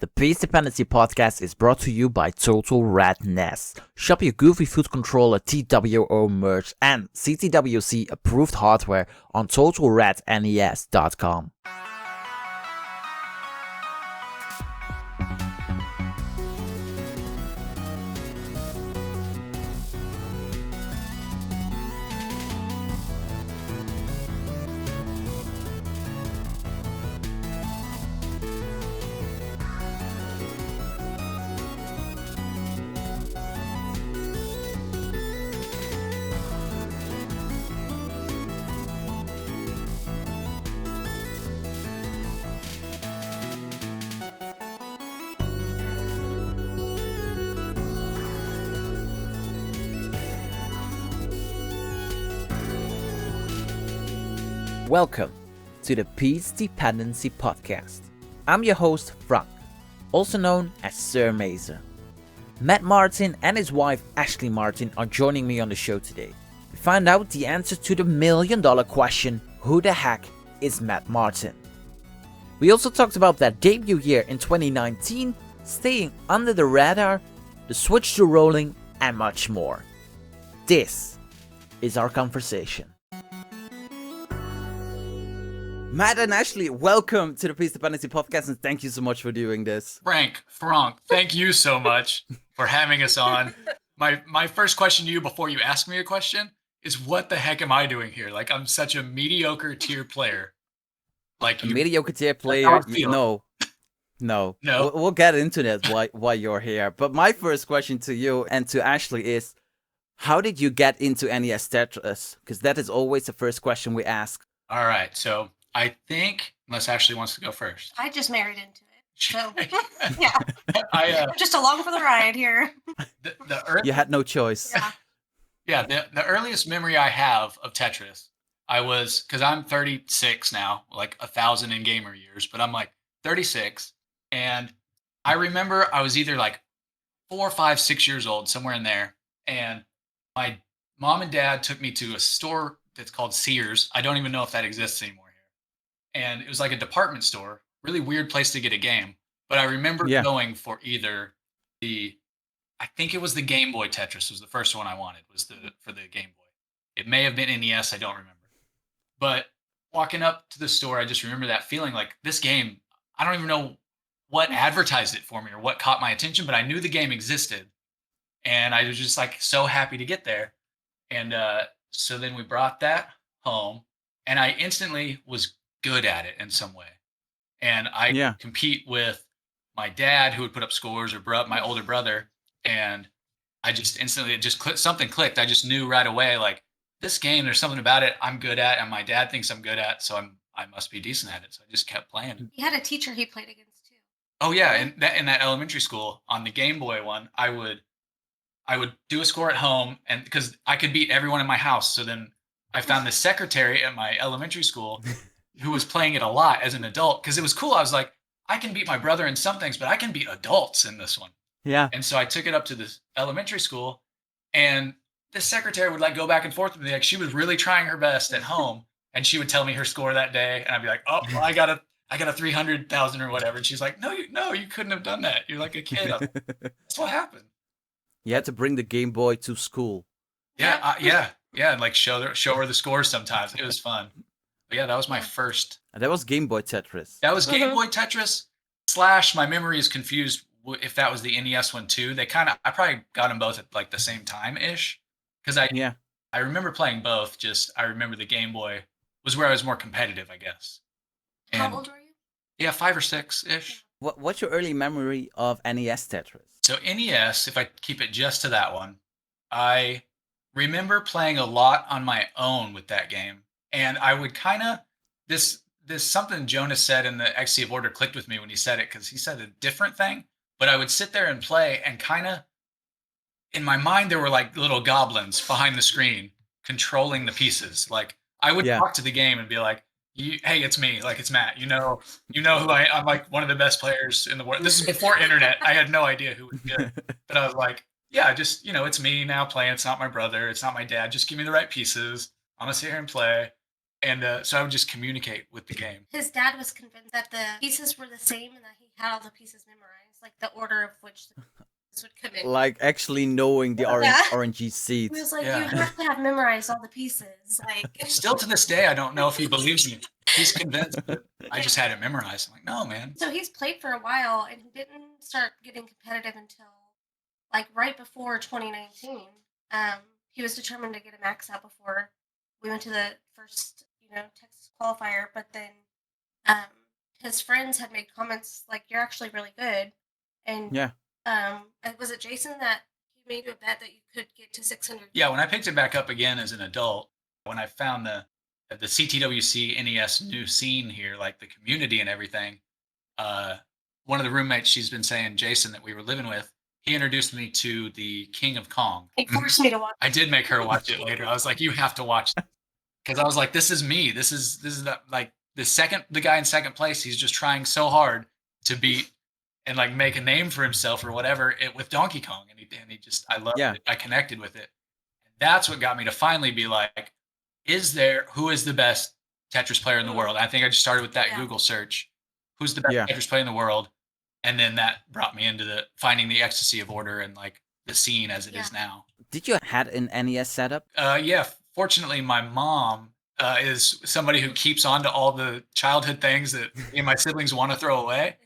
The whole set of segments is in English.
The Peace Dependency podcast is brought to you by Total Red NES. Shop your Goofy Food Controller TWO merch and CTWC approved hardware on TotalRedNES.com. Welcome to the Peace Dependency podcast. I'm your host, Frank, also known as Sir Mazer. Matt Martin and his wife, Ashley Martin, are joining me on the show today. We find out the answer to the million-dollar question, who the heck is Matt Martin? We also talked about their debut year in 2019, staying under the radar, the switch to rolling, and much more. This is our conversation. Matt and Ashley, welcome to the Peace Dependency podcast, and thank you so much for doing this. Frank, thank you so much for having us on. My first question to you before you ask me a question is, what the heck am I doing here? Like, I'm such a mediocre tier player. Like, Mediocre tier player? No. We'll get into that why you're here. But my first question to you and to Ashley is, how did you get into NES Tetris? Because that is always the first question we ask. All right, so I think, unless Ashley wants to go first. I just married into it. So, yeah. I'm just along for the ride here. You had no choice. Yeah, the earliest memory I have of Tetris, because I'm 36 now, like 1,000 in gamer years, but I'm like 36. And I remember I was either like 4, 5, 6 years old, somewhere in there. And my mom and dad took me to a store that's called Sears. I don't even know if that exists anymore. And it was like a department store, really weird place to get a game. But I remember going for either I think it was the Game Boy Tetris was the first one I wanted, for the Game Boy. It may have been NES, I don't remember. But walking up to the store, I just remember that feeling like this game, I don't even know what advertised it for me or what caught my attention, but I knew the game existed. And I was just like so happy to get there. And so then we brought that home, and I instantly was good at it in some way. And I compete with my dad, who would put up scores, or my older brother. And I just instantly, something clicked. I just knew right away, like, this game, there's something about it I'm good at, and my dad thinks I'm good at, so I must be decent at it. So I just kept playing. He had a teacher he played against too. Oh yeah, in that elementary school, on the Game Boy one, I would do a score at home, and because I could beat everyone in my house. So then I found the secretary at my elementary school who was playing it a lot as an adult, because it was cool. I was like, I can beat my brother in some things, but I can beat adults in this one. Yeah. And so I took it up to this elementary school, and the secretary would like go back and forth with me. Like, she was really trying her best at home, and she would tell me her score that day, and I'd be like, oh, well, I got a 300,000 or whatever. And she's like, no, you couldn't have done that. You're like a kid. That's what happened. You had to bring the Game Boy to school. Yeah, and like show her the scores sometimes. It was fun. But yeah, that was my first. And that was Game Boy Tetris. That was Game Boy Tetris / my memory is confused if that was the NES one too. I probably got them both at like the same time ish, because I remember playing both. Just I remember the Game Boy was where I was more competitive, I guess. And, how old were you? Yeah, 5 or 6 ish. What's your early memory of NES Tetris? So NES, if I keep it just to that one, I remember playing a lot on my own with that game. And I would kind of, this something Jonas said in the XC of Order clicked with me when he said it, because he said a different thing. But I would sit there and play, and kind of, in my mind, there were like little goblins behind the screen controlling the pieces. Like, I would talk to the game and be like, hey, it's me. Like, it's Matt. You know who I'm like one of the best players in the world. This is before internet. I had no idea who was good. But I was like, yeah, just, it's me now playing. It's not my brother. It's not my dad. Just give me the right pieces. I'm going to sit here and play. And so I would just communicate with the game. His dad was convinced that the pieces were the same and that he had all the pieces memorized, like the order of which the pieces would come in. Like actually knowing the RNG He seeds. was like, Yeah. you have to have memorized all the pieces. Like, Still to this day, I don't know if he believes me. He's convinced that I just had it memorized. I'm like, no, man. so he's played for a while, and he didn't start getting competitive until like right before 2019. He was determined to get a max out before we went to the first, Texas qualifier. But then his friends had made comments like, "You're actually really good," and Yeah. was it Jason that he made you a bet that you could get to 600? Yeah, when I picked it back up again as an adult, when I found the CTWC NES new scene here, like the community and everything, one of the roommates she's been saying, Jason, that we were living with, he introduced me to the King of Kong. He forced me to watch. I did make her watch it later. I was like, you have to watch it. Because I was like, this is me. This is like the guy in second place, he's just trying so hard to beat and like make a name for himself or whatever with Donkey Kong. And he just, I loved it. I connected with it. And that's what got me to finally be like, who is the best Tetris player in the world? I think I just started with that Google search. Who's the best Tetris player in the world? And then that brought me into finding the ecstasy of order and like the scene as it is now. Did you had an NES setup? Yeah. Fortunately, my mom is somebody who keeps on to all the childhood things that me and my siblings want to throw away.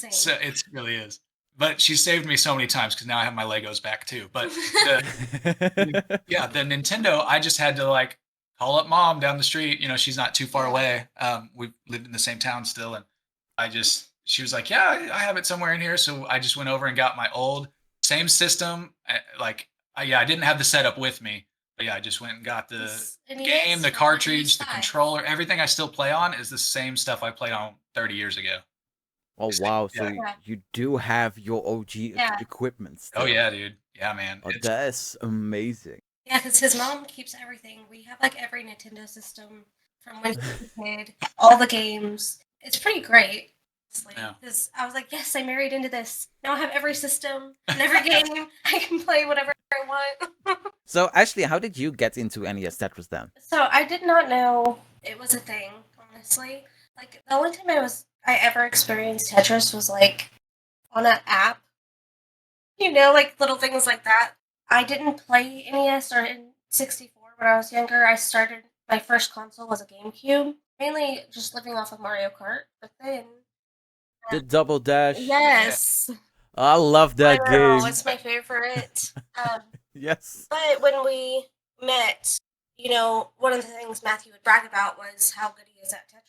So it really is. But she saved me so many times because now I have my Legos back too. But the Nintendo, I just had to like call up mom down the street. She's not too far away. We lived in the same town still. And she was like, yeah, I have it somewhere in here. So I just went over and got my old same system. I didn't have the setup with me. But yeah, I just went and got the game, the cartridge, the controller. Everything I still play on is the same stuff I played on 30 years ago. Oh, wow. So you do have your OG equipment still. Oh, yeah, dude. Yeah, man. Oh, that's amazing. Yeah, because his mom keeps everything. We have like every Nintendo system from when he was a kid, all the games. It's pretty great. Because I was like, yes, I married into this. Now I have every system and every game. I can play whatever I want. So actually, how did you get into NES Tetris then? So I did not know it was a thing, honestly. Like the only time I ever experienced Tetris was like on an app. Like little things like that. I didn't play NES or in 64 when I was younger. My first console was a GameCube, mainly just living off of Mario Kart. But then the Double Dash. Yes. I love that game. It's my favorite. Yes. But when we met, one of the things Matthew would brag about was how good he is at Tetris.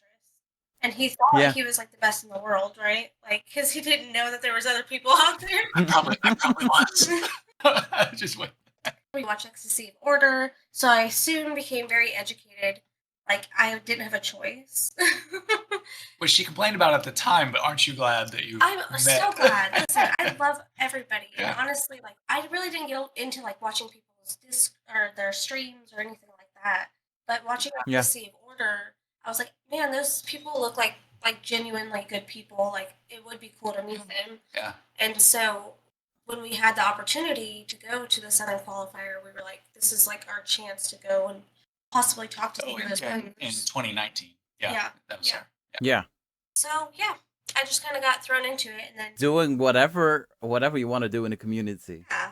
And he thought he was like the best in the world, right? Like, because he didn't know that there was other people out there. I probably was. Just wait. We watched Ecstasy of Order, so I soon became very educated. Like, I didn't have a choice. Which she complained about at the time, but aren't you glad that you I'm met? so glad. Listen, I love everybody. Yeah. And honestly, like, I really didn't get into, like, watching people's their streams or anything like that. But watching Ecstasy of Order, I was like, man, those people look like genuinely good people. Like, it would be cool to meet them. Yeah. And so when we had the opportunity to go to the Southern Qualifier, we were like, this is like our chance to go and possibly talk to those players. In 2019. Yeah. That was her. Yeah. So, I just kind of got thrown into it. And then doing whatever you want to do in the community. Yeah.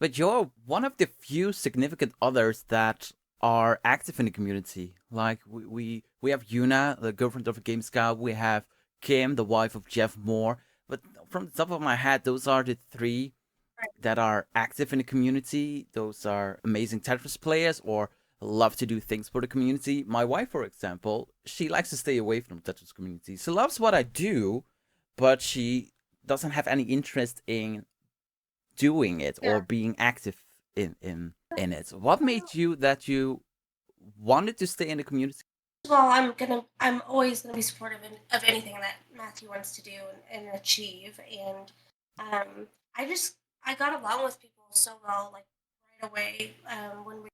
But you're one of the few significant others that are active in the community. Like, we have Yuna, the girlfriend of a Game Scout. We have Kim, the wife of Jeff Moore. But from the top of my head, those are the three that are active in the community. Those are amazing Tetris players or love to do things for the community. My wife, for example, she likes to stay away from the Tetris community. She loves what I do, but she doesn't have any interest in doing it or being active in it. What made you that you wanted to stay in the community? Well, I'm always gonna be supportive of anything that Matthew wants to do and achieve, and I got along with people so well, like right away. When we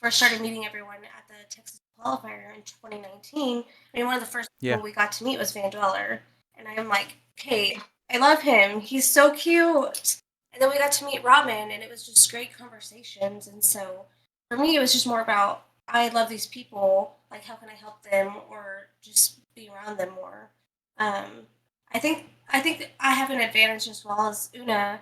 first started meeting everyone at the Texas Qualifier in 2019, I mean, one of the first people we got to meet was Van Dweller, and I'm like, hey, I love him. He's so cute. And then we got to meet Robin, and it was just great conversations. And so for me, it was just more about, I love these people. like how can I help them or just be around them more. Um, I think I have an advantage as well as Una.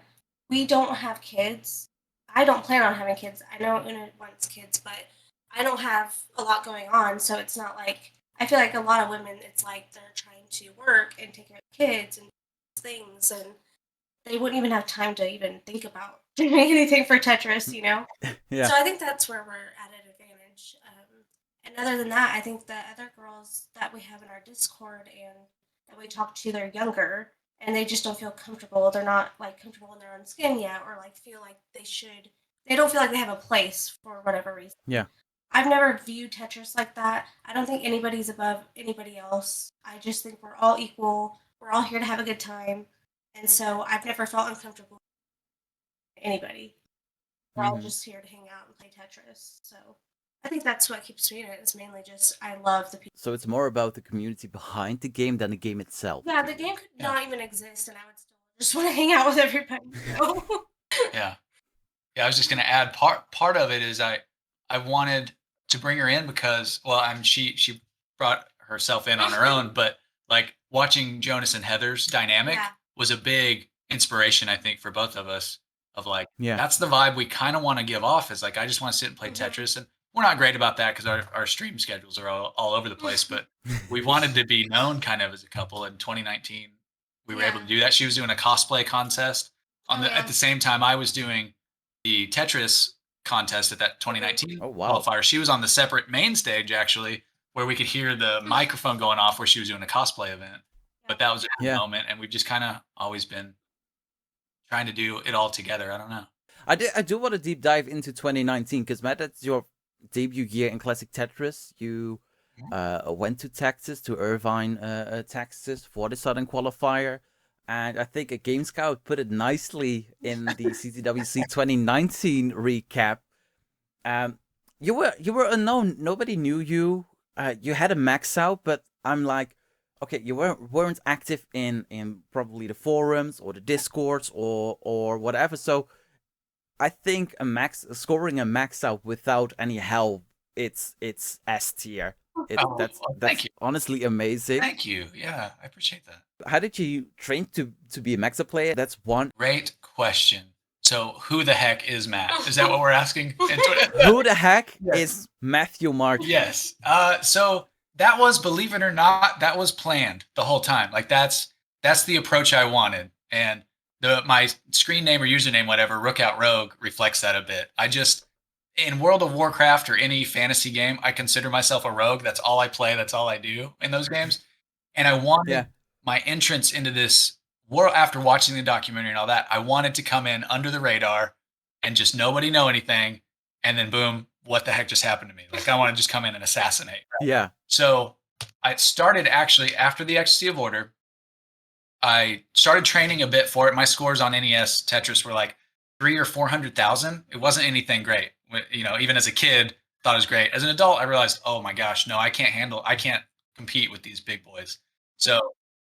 We don't have kids. I don't plan on having kids. I know Una wants kids, but I don't have a lot going on, so it's not like I feel like a lot of women. It's like they're trying to work and take care of kids and things, and they wouldn't even have time to even think about doing anything for Tetris, you know? Yeah. So I think that's where we're at an advantage. And other than that, I think the other girls that we have in our Discord and that we talk to, they're younger and they just don't feel comfortable. They're not like comfortable in their own skin yet, or like feel like they should. They don't feel like they have a place for whatever reason. Yeah. I've never viewed Tetris like that. I don't think anybody's above anybody else. I just think we're all equal. We're all here to have a good time. And so I've never felt uncomfortable with anybody. We're all just here to hang out and play Tetris. So I think that's what keeps me in it. It's mainly just I love the people. So it's more about the community behind the game than the game itself. Yeah, the game could not even exist, and I would still just want to hang out with everybody. So. Yeah. I was just gonna add part of it is I wanted to bring her in because she brought herself in on her own, but like watching Jonas and Heather's dynamic was a big inspiration, I think, for both of us. Of like, that's the vibe we kind of want to give off. Is like I just want to sit and play Tetris, and we're not great about that because our stream schedules are all over the place. But we wanted to be known kind of as a couple. In 2019, we were able to do that. She was doing a cosplay contest at the same time I was doing the Tetris contest at that 2019 qualifier. She was on the separate main stage actually, where we could hear the microphone going off where she was doing a cosplay event. But that was a cool moment, and we've just kind of always been trying to do it all together. I don't know. I do want to deep dive into 2019 because Matt, that's your debut year in Classic Tetris. You went to Texas, to Irvine, Texas, for the Southern Qualifier. And I think a Game Scout put it nicely in the CTWC 2019 recap. You were unknown. Nobody knew you. You had a max out, but I'm like, okay, you weren't active in probably the forums or the Discords or whatever. So I think scoring a max out without any help, it's S tier. That's honestly amazing. Thank you. Yeah, I appreciate that. How did you train to be a Maxa player? That's one. Great question. So who the heck is Matt? Is that what we're asking? Who the heck is Matthew Martin? Yes. So that was, believe it or not, that was planned the whole time. Like that's the approach I wanted. And my screen name or username, whatever, Rookout Rogue, reflects that a bit. In World of Warcraft or any fantasy game, I consider myself a rogue. That's all I play. That's all I do in those games. And I wanted my entrance into this world after watching the documentary and all that. I wanted to come in under the radar and just nobody know anything. And then boom, what the heck just happened to me? Like I want to just come in and assassinate. Right? Yeah. So I started actually after the Ecstasy of Order. I started training a bit for it. My scores on NES Tetris were like 300,000 or 400,000. It wasn't anything great. You know, even as a kid, thought it was great. As an adult, I realized, oh my gosh, no, I can't compete with these big boys. So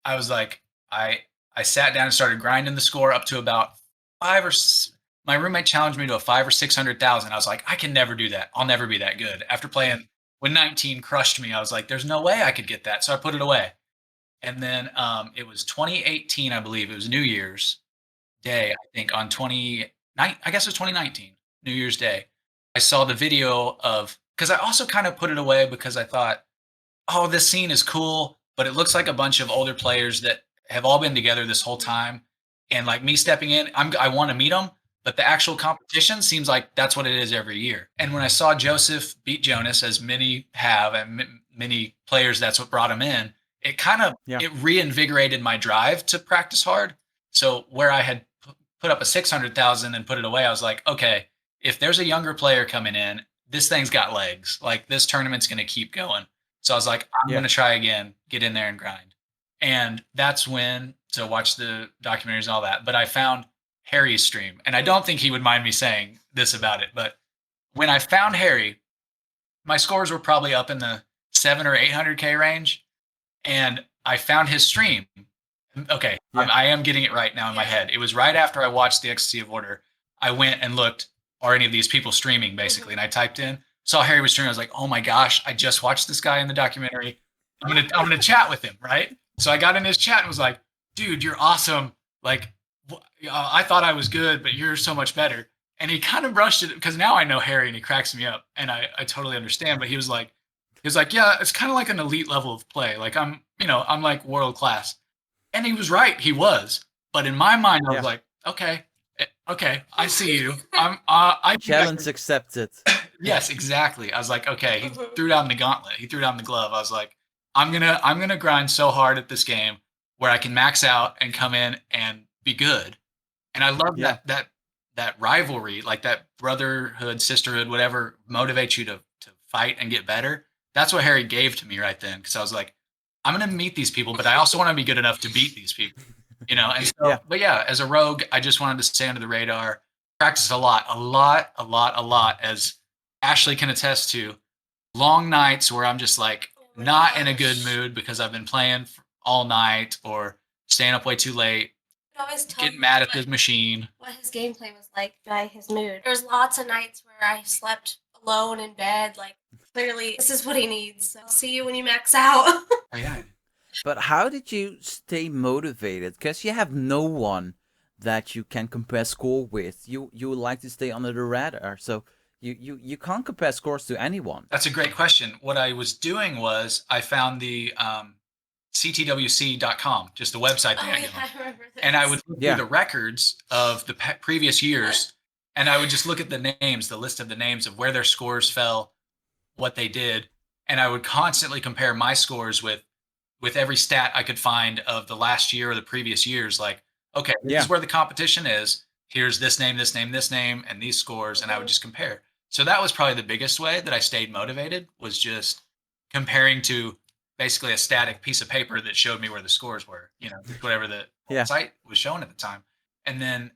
I was like, I sat down and started grinding the score up to about my roommate challenged me to a 500,000 or 600,000. I was like, I can never do that. I'll never be that good. After playing when 19 crushed me, I was like, there's no way I could get that. So I put it away. And then it was 2018, I believe. It was New Year's Day, I think, I guess it was 2019, New Year's Day. I saw the video because I also kind of put it away because I thought, oh, this scene is cool, but it looks like a bunch of older players that have all been together this whole time. And like me stepping in, I want to meet them, but the actual competition seems like that's what it is every year. And when I saw Joseph beat Jonas, as many have, and many players, that's what brought him in, it kind of it reinvigorated my drive to practice hard. So where I had put up a 600,000 and put it away, I was like, okay, if there's a younger player coming in, this thing's got legs. Like this tournament's going to keep going. So I was like, I'm going to try again, get in there and grind. And that's when to watch the documentaries and all that. But I found Harry's stream, and I don't think he would mind me saying this about it. But when I found Harry, my scores were probably up in the 700 or 800K range. And I found his stream. Okay, I am getting it right now in my head. It was right after I watched the Ecstasy of Order. I went and looked, are any of these people streaming, basically? And I typed in saw Harry was streaming. I was like, oh my gosh, I just watched this guy in the documentary. I'm gonna chat with him, right? So I got in his chat and was like, dude, you're awesome. Like, I thought I was good, but you're so much better. And he kind of brushed it because now I know Harry and he cracks me up, and I totally understand. But he was like, yeah, it's kind of like an elite level of play. Like I'm like world class. And he was right. He was. But in my mind, I was like, okay, I see you. I Challenge accepted. Yes, exactly. I was like, okay, he threw down the gauntlet. He threw down the glove. I was like, I'm gonna grind so hard at this game where I can max out and come in and be good. And I love that rivalry, like that brotherhood, sisterhood, whatever motivates you to fight and get better. That's what Harry gave to me right then, because I was like, I'm gonna meet these people, but I also want to be good enough to beat these people. And so, but yeah, as a rogue, I just wanted to stay under the radar, practice a lot, as Ashley can attest to. Long nights where I'm just like not in a good mood because I've been playing all night or staying up way too late, getting mad at the machine. What his gameplay was like by his mood. There's lots of nights where I slept alone in bed, like clearly this is what he needs. So I'll see you when you max out. Oh, yeah. But how did you stay motivated? Because you have no one that you can compare score with. You like to stay under the radar, so you can't compare scores to anyone. That's a great question. What I was doing was I found the CTWC.com, just the website thing. I remember this. And I would look through the records of the previous years, and I would just look at the names, the list of the names of where their scores fell, what they did, and I would constantly compare my scores with every stat I could find of the last year or the previous years. Like, okay, this is where the competition is. Here's this name, and these scores, and I would just compare. So that was probably the biggest way that I stayed motivated, was just comparing to basically a static piece of paper that showed me where the scores were, whatever the site was showing at the time. And then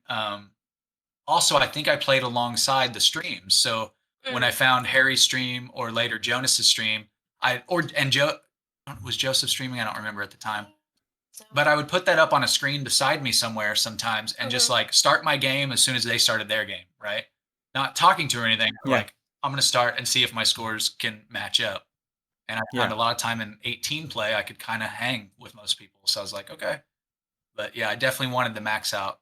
also, I think I played alongside the streams. So when I found Harry's stream or later Jonas's stream, was Joseph streaming? I don't remember at the time. But I would put that up on a screen beside me somewhere sometimes and just like start my game as soon as they started their game, right? Not talking to or anything. Like, I'm going to start and see if my scores can match up. And I found a lot of time in 18 play, I could kind of hang with most people. So I was like, okay. But yeah, I definitely wanted to max out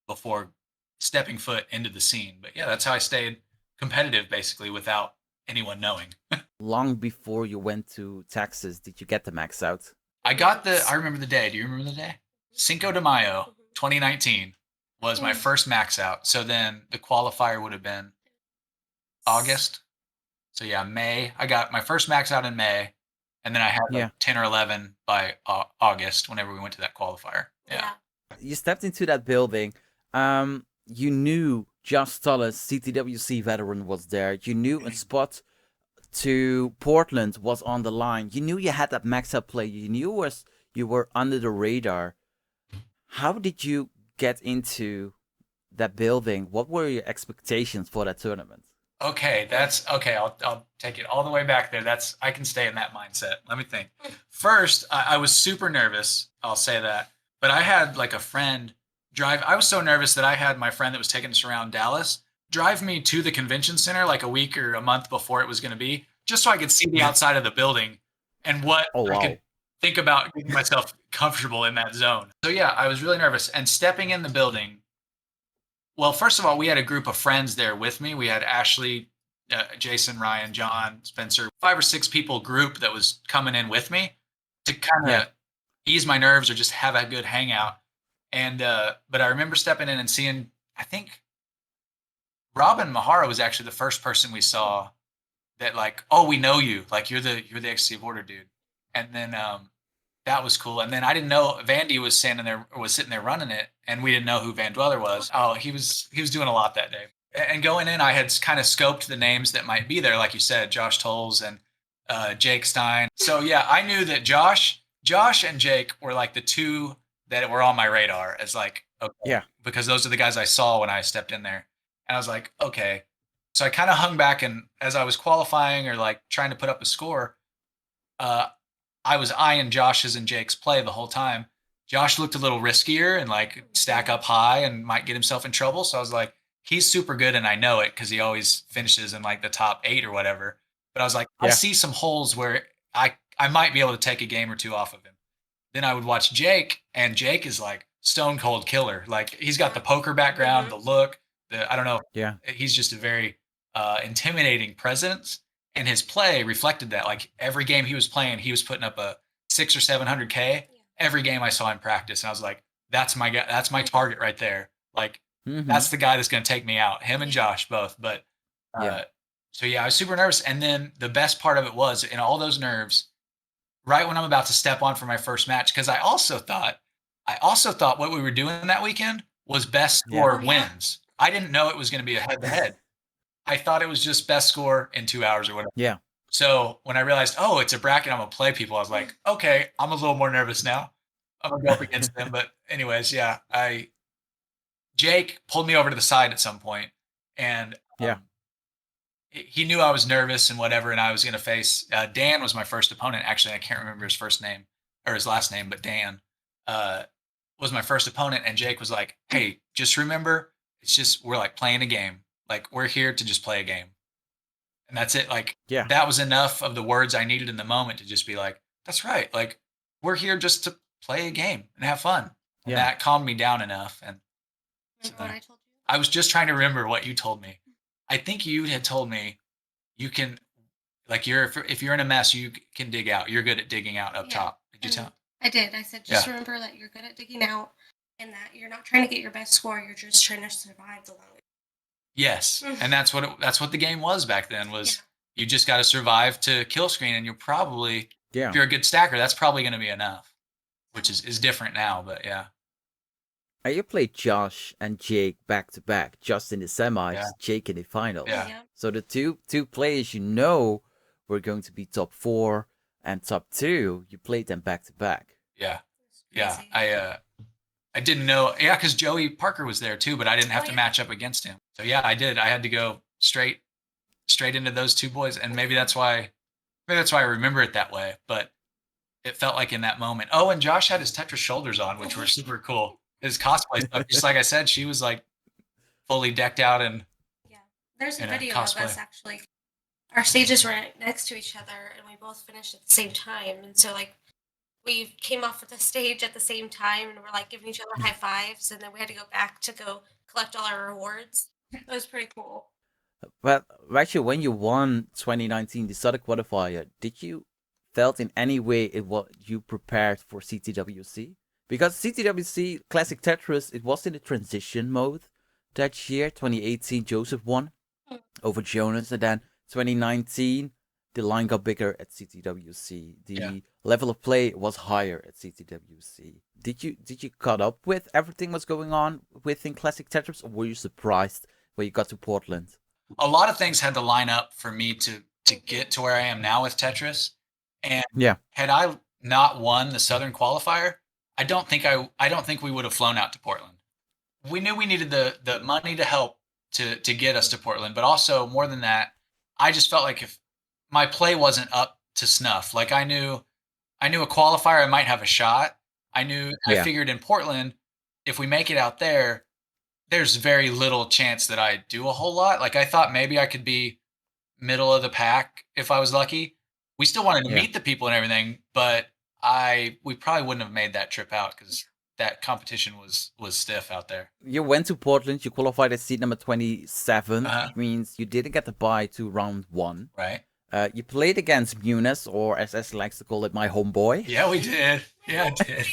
before stepping foot into the scene. But yeah, that's how I stayed competitive basically without anyone knowing. Long before you went to Texas, did you get the max out? I remember the day. Do you remember the day? Cinco de Mayo, 2019 was my first max out. So then the qualifier would have been August. So yeah, May. I got my first max out in May, and then I had like 10 or 11 by August whenever we went to that qualifier. Yeah. You stepped into that building. You knew Josh Tullis, CTWC veteran, was there. You knew a spot to Portland was on the line. You knew you had that max out play. You knew you were under the radar. How did you get into that building? What were your expectations for that tournament? Okay, I'll take it all the way back there. I can stay in that mindset. Let me think. First, I was super nervous. I'll say that. But I had like a friend drive. I was so nervous that I had my friend that was taking us around Dallas drive me to the convention center like a week or a month before it was going to be, just so I could see the outside of the building and what I could think about getting myself comfortable in that zone. So yeah, I was really nervous. And stepping in the building, well, first of all, we had a group of friends there with me. We had Ashley, Jason, Ryan, John, Spencer, 5 or 6 people group that was coming in with me to kind of ease my nerves or just have a good hangout. And but I remember stepping in and seeing, I think Robin Mahara was actually the first person we saw that like, oh, we know you, like you're the XC of Order dude. And then that was cool. And then I didn't know Vandy was sitting there running it, and we didn't know who Van Dweller was. Oh, he was doing a lot that day. And going in, I had kind of scoped the names that might be there, like you said, Josh Tolles and Jake Stein. So yeah, I knew that Josh and Jake were like the two that were on my radar as like, okay, because those are the guys I saw when I stepped in there. And I was like, okay. So I kind of hung back, and as I was qualifying or like trying to put up a score, I was eyeing Josh's and Jake's play the whole time. Josh looked a little riskier and like stack up high and might get himself in trouble. So I was like, he's super good and I know it because he always finishes in like the top 8 or whatever. but I was like, I Yeah. see some holes where I might be able to take a game or two off of him. Then I would watch Jake, and Jake is like stone cold killer. Like he's got the poker background, the look, I don't know. Yeah. He's just a very intimidating presence, and his play reflected that. Like every game he was playing, he was putting up a 600 or 700K. Every game I saw him practice, and I was like, that's my guy. That's my target right there. Like that's the guy that's going to take me out. Him and Josh both. But so yeah, I was super nervous. And then the best part of it was in all those nerves, right when I'm about to step on for my first match, because I also thought what we were doing that weekend was best score wins. I didn't know it was going to be a head to head. I thought it was just best score in 2 hours or whatever. Yeah. So when I realized, oh, it's a bracket, I'm gonna play people, I was like, okay, I'm a little more nervous now. I'm gonna go up against them. But anyways, yeah, Jake pulled me over to the side at some point, and he knew I was nervous and whatever, and I was gonna face Dan was my first opponent. Actually, I can't remember his first name or his last name, but Dan was my first opponent. And Jake was like, hey, just remember, it's just we're like playing a game. Like we're here to just play a game. And that's it. Like, that was enough of the words I needed in the moment to just be like, that's right. Like, we're here just to play a game and have fun. And that calmed me down enough. And so what I told you? I was just trying to remember what you told me. I think you had told me you can, like, if you're in a mess, you can dig out. You're good at digging out up top. Did you tell? I did. I said, just remember that you're good at digging out and that you're not trying to get your best score. You're just trying to survive the longest. Yes, and that's what the game was back then. Was you just got to survive to kill screen, and you're probably if you're a good stacker, that's probably going to be enough, which is different now. But you played Josh and Jake back to back, just in the semis, Jake in the finals. So the two players were going to be top 4 and top 2. You played them back to back. Yeah. I didn't know. Yeah, because Joey Parker was there too, but I didn't have to match up against him. So yeah, I did. I had to go straight into those two boys, and maybe that's why I remember it that way. But it felt like in that moment. Oh, and Josh had his Tetris shoulders on, which were super cool. His cosplay stuff, just like I said, she was like fully decked out and there's a video of us actually. Our stages were next to each other, and we both finished at the same time, and so like. We came off of the stage at the same time and we're like giving each other high fives, and then we had to go back to go collect all our rewards. It was pretty cool. But actually, when you won 2019 the Southern Qualifier, did you felt in any way you prepared for CTWC? Because CTWC Classic Tetris, it was in the transition mode that year. 2018, Joseph won over Jonas, and then 2019. The line got bigger at CTWC. The level of play was higher at CTWC. Did you caught up with everything was going on within Classic Tetris, or were you surprised when you got to Portland? A lot of things had to line up for me to get to where I am now with Tetris. And had I not won the Southern Qualifier, I don't think we would have flown out to Portland. We knew we needed the money to help to get us to Portland, but also more than that, I just felt like if my play wasn't up to snuff. Like I knew a qualifier, I might have a shot. I figured in Portland, if we make it out there, there's very little chance that I do a whole lot. Like I thought maybe I could be middle of the pack if I was lucky. We still wanted to meet the people and everything, but we probably wouldn't have made that trip out because that competition was stiff out there. You went to Portland, you qualified at seat number 27, which means you didn't get the bye to round 1. Right. You played against Muniz, or as S likes to call it, my homeboy. Yeah, we did. Yeah, I did.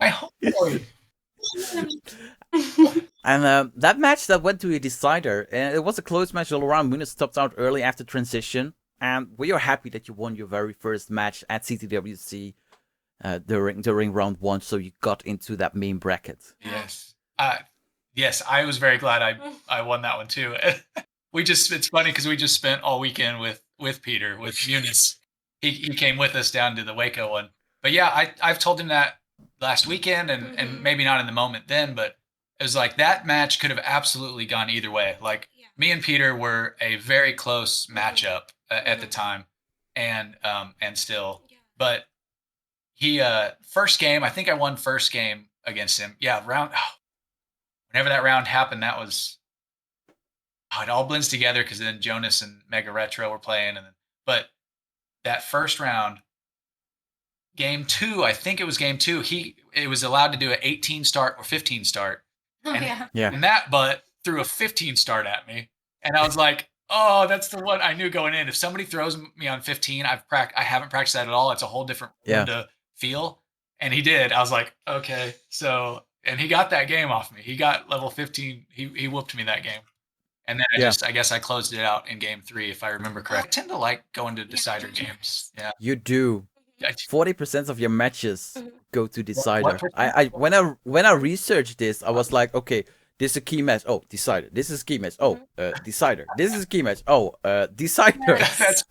My homeboy. And that match that went to a decider, and it was a close match all around. Muniz stopped out early after transition, and we are happy that you won your very first match at CTWC during round 1, so you got into that main bracket. Yes. Yes, I was very glad I won that one too. It's funny because we just spent all weekend with Peter, with Muniz. He came with us down to the Waco one. But yeah, I've told him that last weekend and maybe not in the moment then, but it was like that match could have absolutely gone either way. Like me and Peter were a very close matchup at the time and still, but he first game, I think I won first game against him. Yeah, whenever that round happened, that was it all blends together because then Jonas and Mega Retro were playing, and then But that first round, game 2, I think it was game 2, it was allowed to do an 18 start or 15 start. Oh, and, yeah. and that butt threw a 15 start at me. And I was like, oh, that's the one I knew going in. If somebody throws me on 15, I haven't practiced that at all. It's a whole different one to feel. And he did. I was like, okay. So, and he got that game off me. He got level 15. He whooped me that game. And then I guess I closed it out in game 3, if I remember correct. I tend to like going to decider games. Yeah. You do. 40% of your matches go to decider. When I researched this, I was like, okay, this is a key match. Oh, decider. This is a key match. Oh, decider. This is a key match. Oh, decider.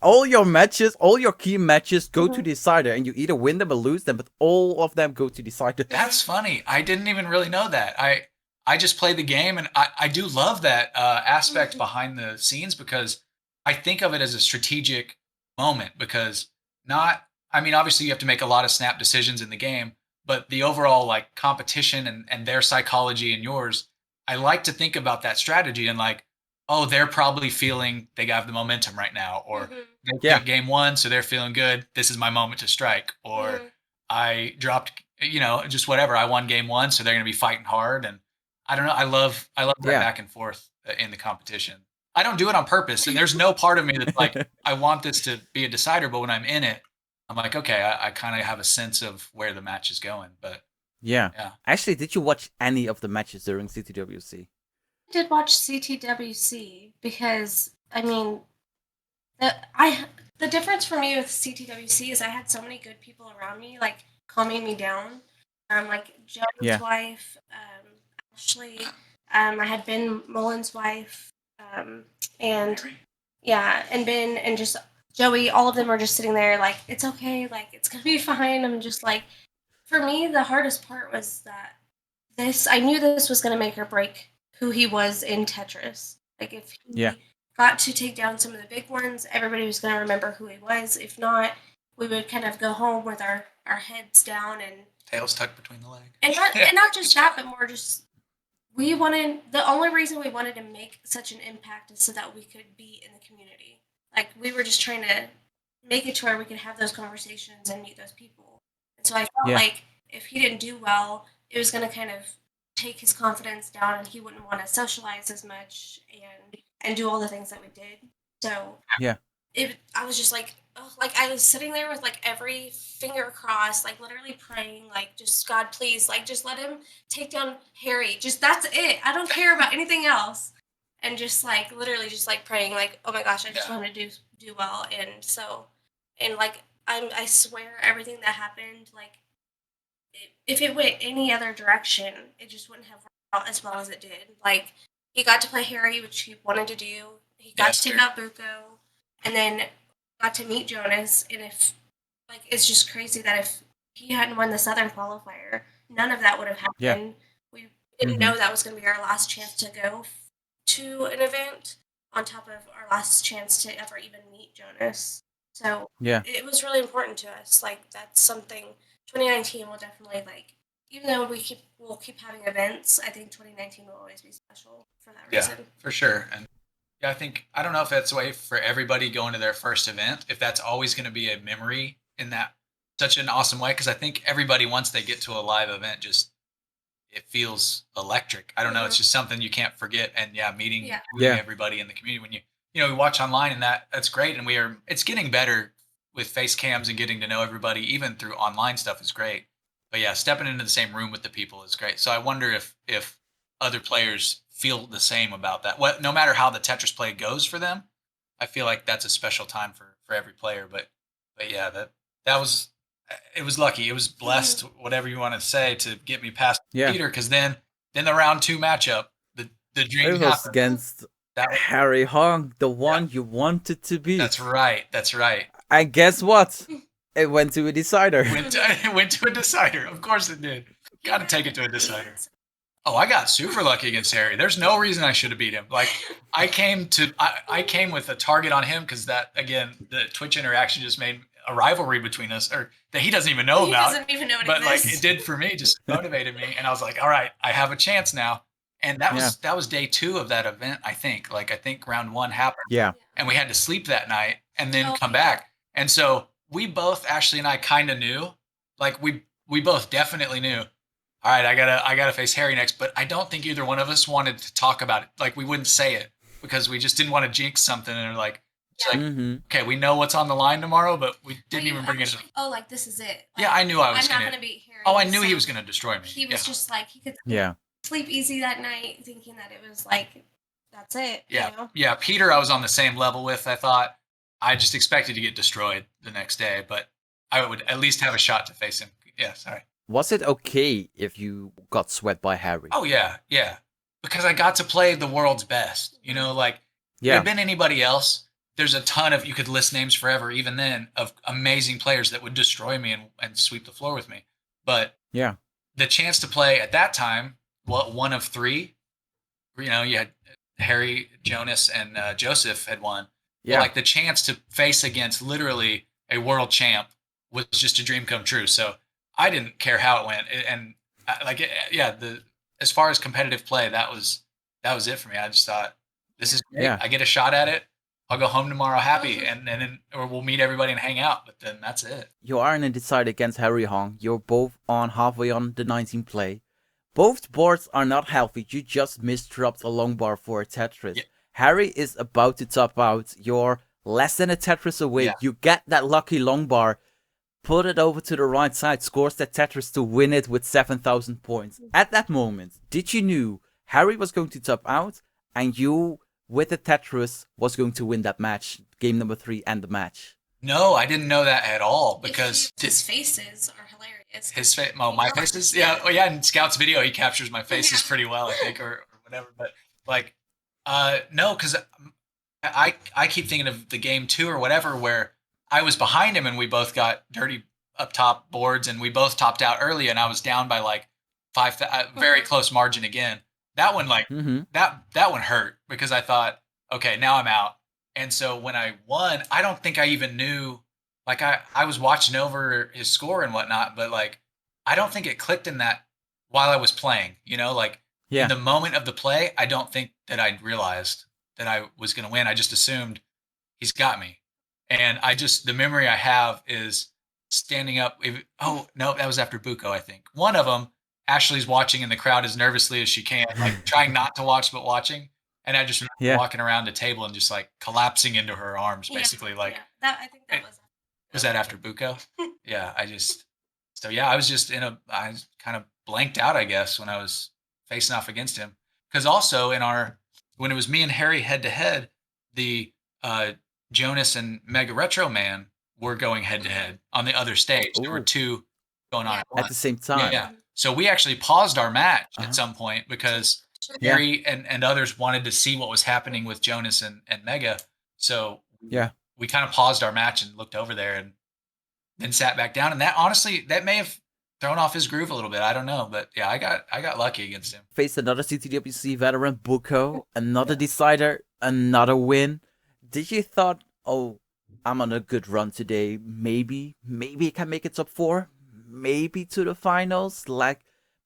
All your matches, all your key matches go to decider, and you either win them or lose them, but all of them go to decider. That's funny. I didn't even really know that. I just play the game, and I do love that aspect behind the scenes, because I think of it as a strategic moment, because obviously you have to make a lot of snap decisions in the game, but the overall like competition and their psychology and yours, I like to think about that strategy and like, oh, they're probably feeling they have the momentum right now, or they got game 1, so they're feeling good. This is my moment to strike. Or I dropped, just whatever. I won game 1, so they're going to be fighting hard. And I don't know. I love that back and forth in the competition. I don't do it on purpose, and there's no part of me that's like, I want this to be a decider. But when I'm in it, I'm like, okay, I kind of have a sense of where the match is going. But yeah. Actually, did you watch any of the matches during CTWC? I did watch CTWC because the difference for me with CTWC is I had so many good people around me, like calming me down. Like Joe's wife, Ashley. I had Ben Mullen's wife, and Ben and just Joey. All of them were just sitting there like, it's okay, like it's gonna be fine. I'm just like, for me, the hardest part was that I knew this was gonna make or break who he was in Tetris. Like if he got to take down some of the big ones, everybody was gonna remember who he was. If not, we would kind of go home with our heads down and tails tucked between the legs. And not just that, but more just the only reason we wanted to make such an impact is so that we could be in the community. Like we were just trying to make it to where we could have those conversations and meet those people. And so I felt like if he didn't do well, it was going to kind of take his confidence down, and he wouldn't want to socialize as much and do all the things that we did. So I was just like, I was sitting there with like every finger crossed, like literally praying, like just God, please, like just let him take down Harry. Just that's it. I don't care about anything else. And just like literally just like praying, like, oh my gosh, I just want him to do well. And like I swear everything that happened, like if it went any other direction, it just wouldn't have worked out as well as it did. Like he got to play Harry, which he wanted to do. He got to take out Buko, and then got to meet Jonas. And it's just crazy that if he hadn't won the Southern qualifier, none of that would have happened. We didn't know that was going to be our last chance to go to an event, on top of our last chance to ever even meet Jonas. So it was really important to us. Like that's something 2019 will definitely, like, even though we'll keep having events, I think 2019 will always be special for that reason. Yeah, for sure. And I don't know if that's the way for everybody going to their first event, if that's always going to be a memory in that such an awesome way. Because I think everybody, once they get to a live event, just it feels electric. I don't know. It's just something you can't forget. And meeting everybody in the community when we watch online, and that's great. And it's getting better with face cams and getting to know everybody, even through online stuff is great. But stepping into the same room with the people is great. So I wonder if other players feel the same about that. No matter how the Tetris play goes for them, I feel like that's a special time for every player. But that was, it was lucky. It was blessed, whatever you want to say, to get me past Peter. Because then the round 2 matchup, the dream it was against Harry Hong, the one you wanted to be. That's right. And guess what? It went to a decider. It went to a decider. Of course it did. Got to take it to a decider. Oh, I got super lucky against Harry. There's no reason I should have beat him. Like I came with a target on him because that, again, the Twitch interaction just made a rivalry between us, or that he doesn't even know about. He doesn't even know it But exists. like it did for me, just motivated me, and I was like, all right, I have a chance now. And that was day 2 of that event, I think. Like, I think round 1 happened. Yeah. And we had to sleep that night and then come yeah. back. And so we both, Ashley and I, kind of knew. Like, we both definitely knew. All right, I gotta face Harry next. But I don't think either one of us wanted to talk about it. Like, we wouldn't say it because we just didn't want to jinx something. And we're like, it's like, okay, we know what's on the line tomorrow, but we didn't even bring it up. Oh, like, this is it. Like, Yeah, I knew I'm not gonna beat Harry. Oh, I knew he was gonna destroy me. He was just like, he could Yeah. sleep easy that night, thinking that it was like, that's it. Yeah, You know? yeah. Peter, I was on the same level with. I thought I just expected to get destroyed the next day, but I would at least have a shot to face him. Yeah, sorry. Was it okay if you got swept by Harry? Oh yeah, yeah. Because I got to play the world's best. You know, like, if it had been anybody else, there's a ton of, you could list names forever, even then, of amazing players that would destroy me and sweep the floor with me. But Yeah. the chance to play at that time, one of 3, you know, you had Harry, Jonas, and Joseph had won. Yeah. Well, like, the chance to face against literally a world champ was just a dream come true. So I didn't care how it went. And as far as competitive play, that was it for me. I just thought, this is great. Yeah. I get a shot at it. I'll go home tomorrow happy, and then or we'll meet everybody and hang out. But then that's it. You are in a decide against Harry Hong. You're both on halfway on the 19 play. Both boards are not healthy. You just misdropped a long bar for a Tetris. Yeah. Harry is about to top out. You're less than a Tetris away. Yeah. You get that lucky long bar, put it over to the right side, scores that Tetris to win it with 7,000 points. At that moment, did you knew Harry was going to top out and you, with the Tetris, was going to win that match, game number 3 and the match? No, I didn't know that at all, because his faces are hilarious. His face, my faces, yeah, well, yeah. In Scout's video, he captures my faces pretty well, I think, or whatever. But like, no, because I keep thinking of the game 2 or whatever, where I was behind him and we both got dirty up top boards and we both topped out early, and I was down by like 5, very close margin again. That one, like, that one hurt, because I thought, okay, now I'm out. And so when I won, I don't think I even knew, like, I was watching over his score and whatnot, but like, I don't think it clicked in that while I was playing, you know, like, in the moment of the play, I don't think that I realized that I was going to win. I just assumed he's got me. And the memory I have is standing up. Oh, no, that was after Buko, I think. One of them, Ashley's watching in the crowd as nervously as she can, like trying not to watch, but watching. And I just remember walking around the table and just like collapsing into her arms, basically. I think that was that after Buko? Yeah, I was just I kind of blanked out, I guess, when I was facing off against him. Because also when it was me and Harry head to head, the Jonas and Mega Retro Man were going head to head on the other stage. There were 2 going on at the same time. Yeah. So we actually paused our match at some point because Harry and others wanted to see what was happening with Jonas and Mega. So we kind of paused our match and looked over there and then sat back down. And that, honestly, that may have thrown off his groove a little bit. I don't know. But yeah, I got lucky against him. Faced another CTWC veteran, Buko, another decider, another win. Did you thought, oh, I'm on a good run today. Maybe I can make it top 4. Maybe to the finals. Like,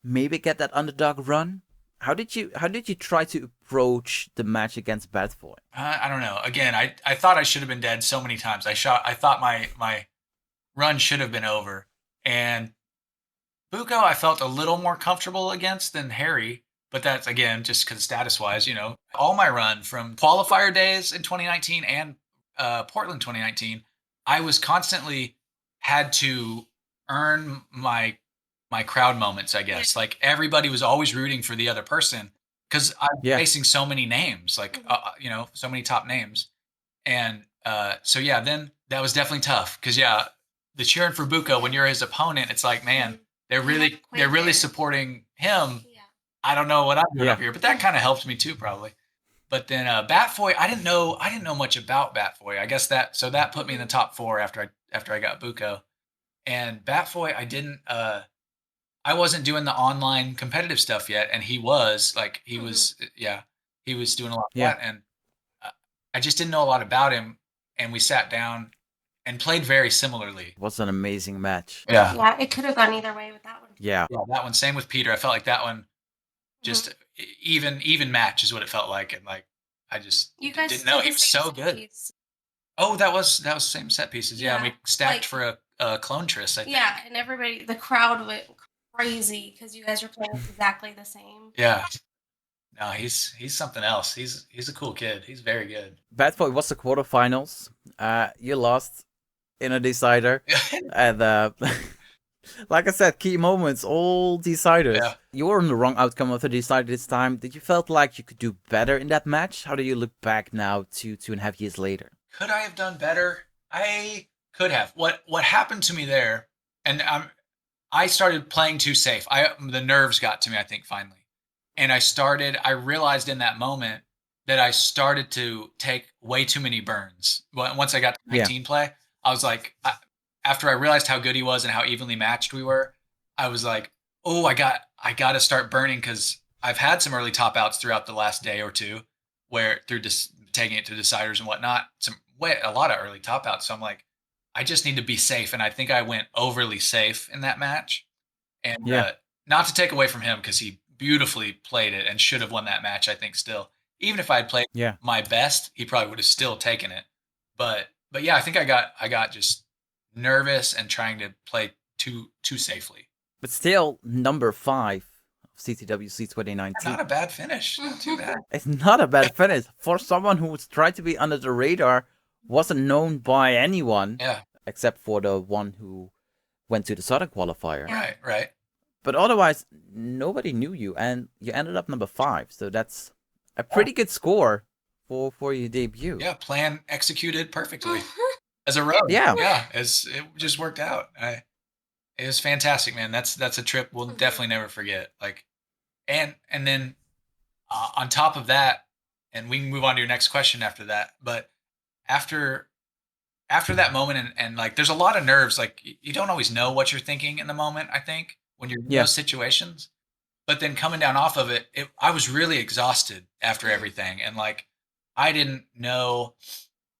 maybe get that underdog run. How did you try to approach the match against Batfoy? I don't know. Again, I thought I should have been dead so many times. I thought my run should have been over. And Buko, I felt a little more comfortable against than Harry. But that's, again, just because status-wise, you know. All my run from qualifier days in 2019 and Portland 2019, I was constantly had to earn my crowd moments, I guess. Like, everybody was always rooting for the other person because I'm facing so many names, like, you know, so many top names. And so, yeah, then that was definitely tough because, the cheering for Buko when you're his opponent, it's like, man, they're really supporting him. I don't know what I'm doing up here, but that kind of helped me too, probably. But then Batfoy, I didn't know much about Batfoy. I guess that put me in the top 4 after I got Buko. And Batfoy, I wasn't doing the online competitive stuff yet, and he was he was doing a lot of that, and I just didn't know a lot about him. And we sat down and played very similarly. It was an amazing match. Yeah, it could have gone either way with that one. Yeah, that one. Same with Peter. I felt like that one just even match is what it felt like, and like I just You guys didn't know did he the was same so set good. piece. Oh, that was same set pieces. Yeah, and we Yeah, stacked like for a clone tris, I think. yeah, and everybody, the crowd went crazy because you guys were playing exactly the same. Yeah. No, he's something else. He's a cool kid. He's very good. Batfoy was the quarterfinals. You lost in a decider, and like I said, key moments, all deciders. Yeah. You were in the wrong outcome of the decider this time. Did you felt like you could do better in that match? How do you look back now, 2.5 years later? Could I have done better? I could have. What happened to me there, and I started playing too safe. The nerves got to me, I think, finally. And I realized in that moment that I started to take way too many burns. Once I got to 19 play, I was like, after I realized how good he was and how evenly matched we were, I was like, oh, I got to start burning, because I've had some early top outs throughout the last day or two, where through taking it to deciders and whatnot, a lot of early top outs. So I'm like, I just need to be safe, and I think I went overly safe in that match. And not to take away from him, because he beautifully played it and should have won that match. I think still, even if I had played my best, he probably would have still taken it. But yeah, I think I got just nervous and trying to play too safely. But still, number 5 of CTWC 2019. Not a bad finish. Not too bad. It's not a bad finish for someone who was tried to be under the radar, wasn't known by anyone. Yeah. Except for the one who went to the Southern qualifier. Right. But otherwise, nobody knew you, and you ended up number 5. So that's a pretty good score for your debut. Yeah, plan executed perfectly as a road. Yeah. It just worked out. It was fantastic, man. That's a trip we'll definitely never forget. Like, and then on top of that, and we can move on to your next question after that. But after that moment, and like, there's a lot of nerves. Like, you don't always know what you're thinking in the moment, I think, when you're in those situations. But then coming down off of it, I was really exhausted after everything, and like, I didn't know.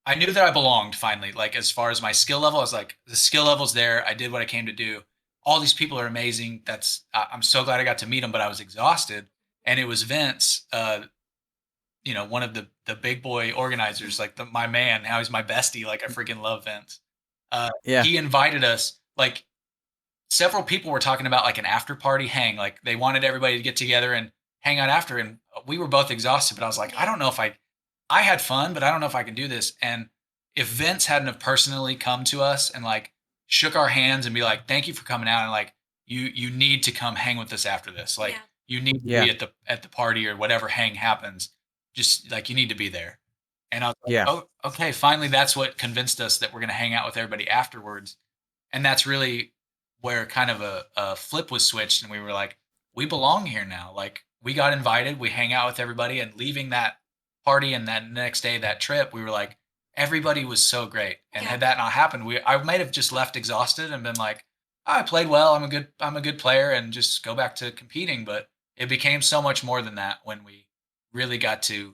I knew that I belonged finally. Like, as far as my skill level, I was like, the skill level's there. I did what I came to do. All these people are amazing. I'm so glad I got to meet them, but I was exhausted. And it was Vince, one of the big boy organizers, like my man. How he's my bestie. Like, I freaking love Vince. He invited us. Like, several people were talking about like an after party hang. Like, they wanted everybody to get together and hang out after. And we were both exhausted, but I was like, I don't know if I had fun, but I don't know if I can do this. And if Vince hadn't have personally come to us and like shook our hands and be like, thank you for coming out, and like, you need to come hang with us after this. Like, you need to be at the party or whatever hang happens. Just like, you need to be there. And I was like, oh, okay, finally, that's what convinced us that we're going to hang out with everybody afterwards. And that's really where kind of a flip was switched. And we were like, we belong here now. Like, we got invited, we hang out with everybody, and leaving that party and that next day, that trip, we were like, everybody was so great. And had that not happened, I might have just left exhausted and been like, oh, I played well, I'm a good player, and just go back to competing. But it became so much more than that when we really got to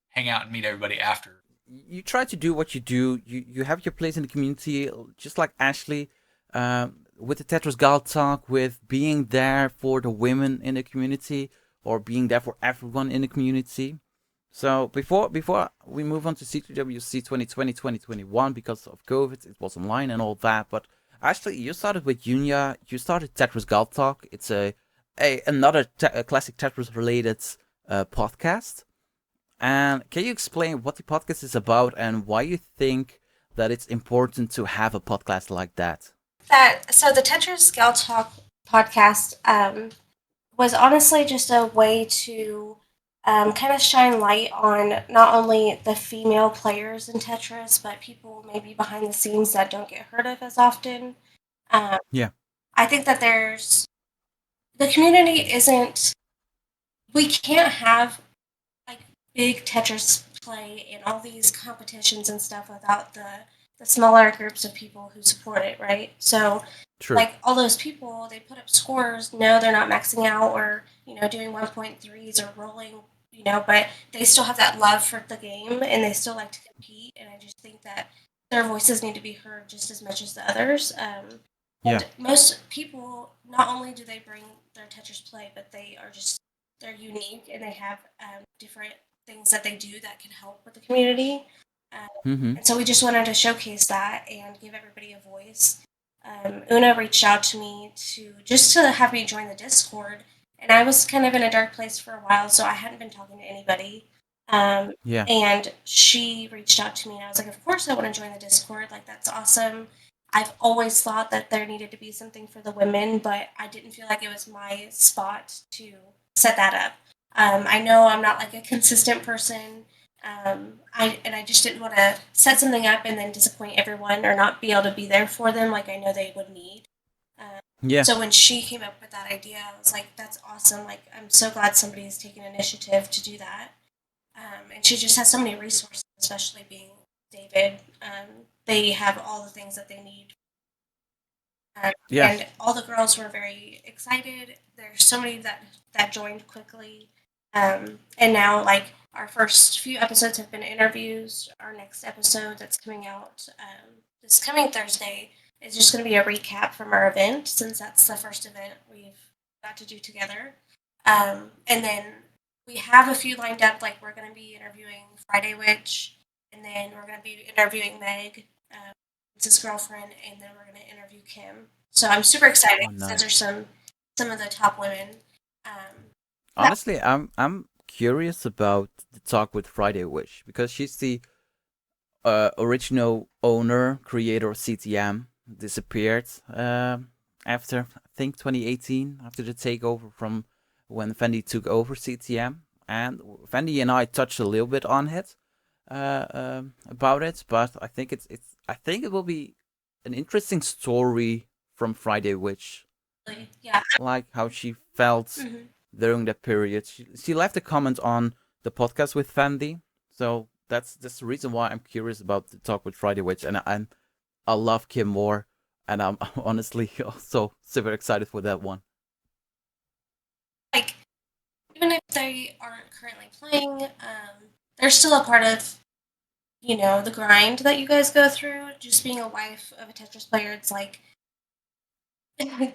hang out and meet everybody after. You try to do what you do. You have your place in the community, just like Ashley, with the Tetris Gal Talk, with being there for the women in the community, or being there for everyone in the community. So before we move on to CTWC 2020-2021, because of COVID, it was online and all that. But actually, you started with Junya. You started Tetris Gal Talk. It's another classic Tetris related podcast. And can you explain what the podcast is about and why you think that it's important to have a podcast like that? So the Tetris Gal Talk podcast was honestly just a way to kind of shine light on not only the female players in Tetris, but people maybe behind the scenes that don't get heard of as often. I think that the community isn't. We can't have like big Tetris play and all these competitions and stuff without the smaller groups of people who support it, right? So, like, all those people, they put up scores. No, they're not maxing out or, doing 1.3s or rolling, but they still have that love for the game and they still like to compete. And I just think that their voices need to be heard just as much as the others. And most people, not only do they bring their Tetris play, but they're unique and they have different things that they do that can help with the community. Mm-hmm. And so we just wanted to showcase that and give everybody a voice. Una reached out to me to have me join the Discord, and I was kind of in a dark place for a while, so I hadn't been talking to anybody. Yeah. And she reached out to me, and I was like, "Of course, I want to join the Discord. Like, that's awesome." I've always thought that there needed to be something for the women, but I didn't feel like it was my spot to set that up. I know I'm not like a consistent person. I just didn't want to set something up and then disappoint everyone or not be able to be there for them like I know they would need. Yeah. So when she came up with that idea, I was like, "That's awesome! Like, I'm so glad somebody's taken initiative to do that." And she just has so many resources, especially being David. They have all the things that they need. Yeah. And all the girls were very excited. There's so many that joined quickly. And now, like, our first few episodes have been interviews. Our next episode that's coming out this coming Thursday is just going to be a recap from our event, since that's the first event we've got to do together. And then we have a few lined up. Like, we're going to be interviewing Friday Witch, and then we're going to be interviewing Meg, it's his girlfriend, and then we're going to interview Kim. So I'm super excited Oh, because nice. those are some of the top women. Honestly, I'm curious about the talk with Friday Wish, because she's the original owner, creator of CTM. Disappeared after, I think, 2018, after the takeover from when Fendi took over CTM. And Fendi and I touched a little bit on it, about it, but I think I think it will be an interesting story from Friday Witch, Yeah. like how she felt Mhm. during that period. She left a comment on the podcast with Fendi, so that's the reason why I'm curious about the talk with Friday Witch, and I love Kim more, and I'm honestly also super excited for that one. Like, even if they aren't currently playing, they're still a part of, the grind that you guys go through. Just being a wife of a Tetris player, it's like,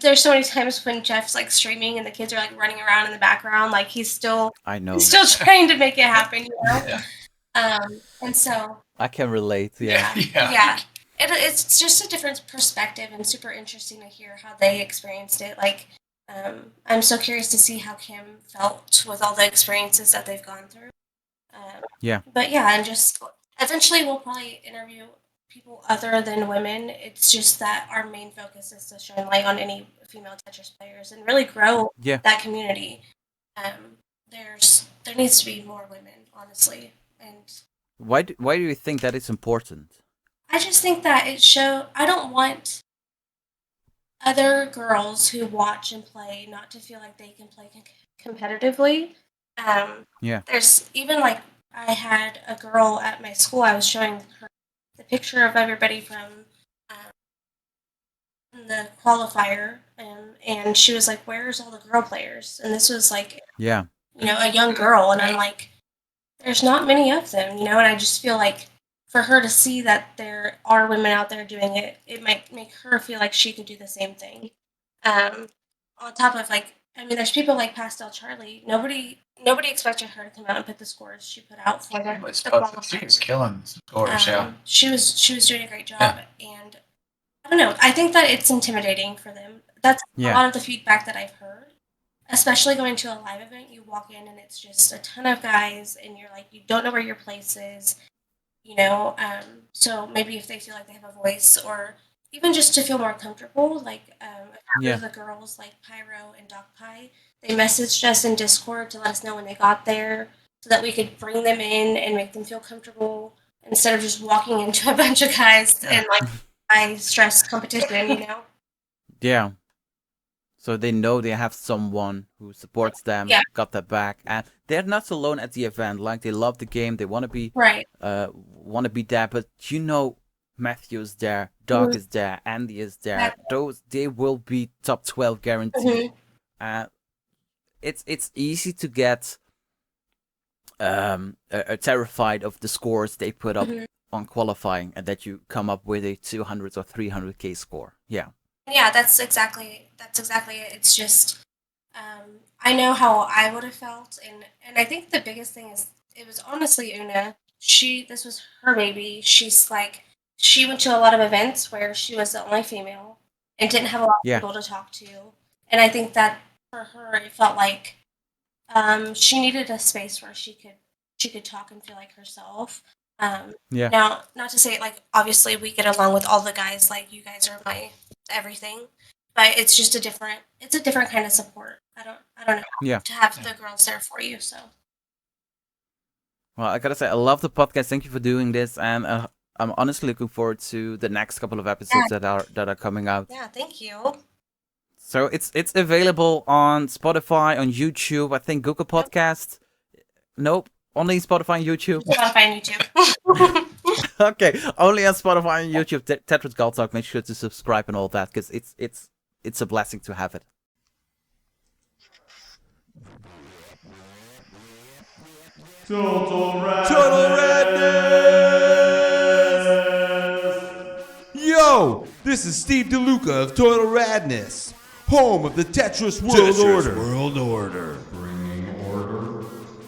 there's so many times when Jeff's like streaming and the kids are like running around in the background, like he's still I know. he's still trying to make it happen, Yeah. And so I can relate. Yeah. yeah. It's just a different perspective and super interesting to hear how they experienced it. Like, I'm so curious to see how Kim felt with all the experiences that they've gone through. Yeah. But yeah, and just eventually we'll probably interview people other than women. It's just that our main focus is to shine light on any female Tetris players and really grow Yeah. that community. There needs to be more women, honestly, and Why do you think that is important? I just think that I don't want other girls who watch and play not to feel like they can play competitively. Yeah. There's even like I had a girl at my school. I was showing her the picture of everybody from the qualifier, and she was like, "Where's all the girl players?" And this was like, Yeah. a young girl, and I'm like, "There's not many of them," And I just feel like for her to see that there are women out there doing it, it might make her feel like she could do the same thing. On top of like, I mean, there's people like Pastel Charlie. Nobody expected her to come out and put the scores she put out for the qualifier. She was killing scores, yeah. She was doing a great job, Yeah. and I don't know. I think that it's intimidating for them. That's Yeah. a lot of the feedback that I've heard, especially going to a live event. You walk in and it's just a ton of guys, and you're like, you don't know where your place is. So maybe if they feel like they have a voice, or even just to feel more comfortable, like a few Yeah. of the girls, like Pyro and Doc Pie, they messaged us in Discord to let us know when they got there, so that we could bring them in and make them feel comfortable instead of just walking into a bunch of guys and like high stress competition. Yeah. So they know they have someone who supports them, Yeah. got their back, and they're not alone at the event. Like, they love the game, they want to be Right. there, but Matthew's there, Doc Mhm. is there, Andy is there. Exactly. They will be top 12 guaranteed. Mhm. It's easy to get terrified of the scores they put up Mhm. on qualifying, and that you come up with a 200 or 300k score. Yeah. Yeah, that's exactly it. It's just I know how I would have felt, and I think the biggest thing is it was honestly Una. This was her baby. She went to a lot of events where she was the only female and didn't have a lot of Yeah. people to talk to, and I think that for her it felt like she needed a space where she could talk and feel like herself. Yeah. Now, not to say like obviously we get along with all the guys, like you guys are my everything, but it's just it's a different kind of support. I don't know Yeah. to have the girls there for you. So Well, I gotta say, I love the podcast. Thank you for doing this, and I'm honestly looking forward to the next couple of episodes that are coming out. yeah, thank you. So it's available on Spotify, on YouTube, I think Google Podcasts. Nope, only Spotify and YouTube. Spotify and YouTube. Okay, only on Spotify and YouTube. Tetris Gal Talk. Make sure to subscribe and all that, because it's a blessing to have it. Total Radness! Yo, this is Steve DeLuca of Total Radness, home of the Tetris World Order. World Order. Bringing order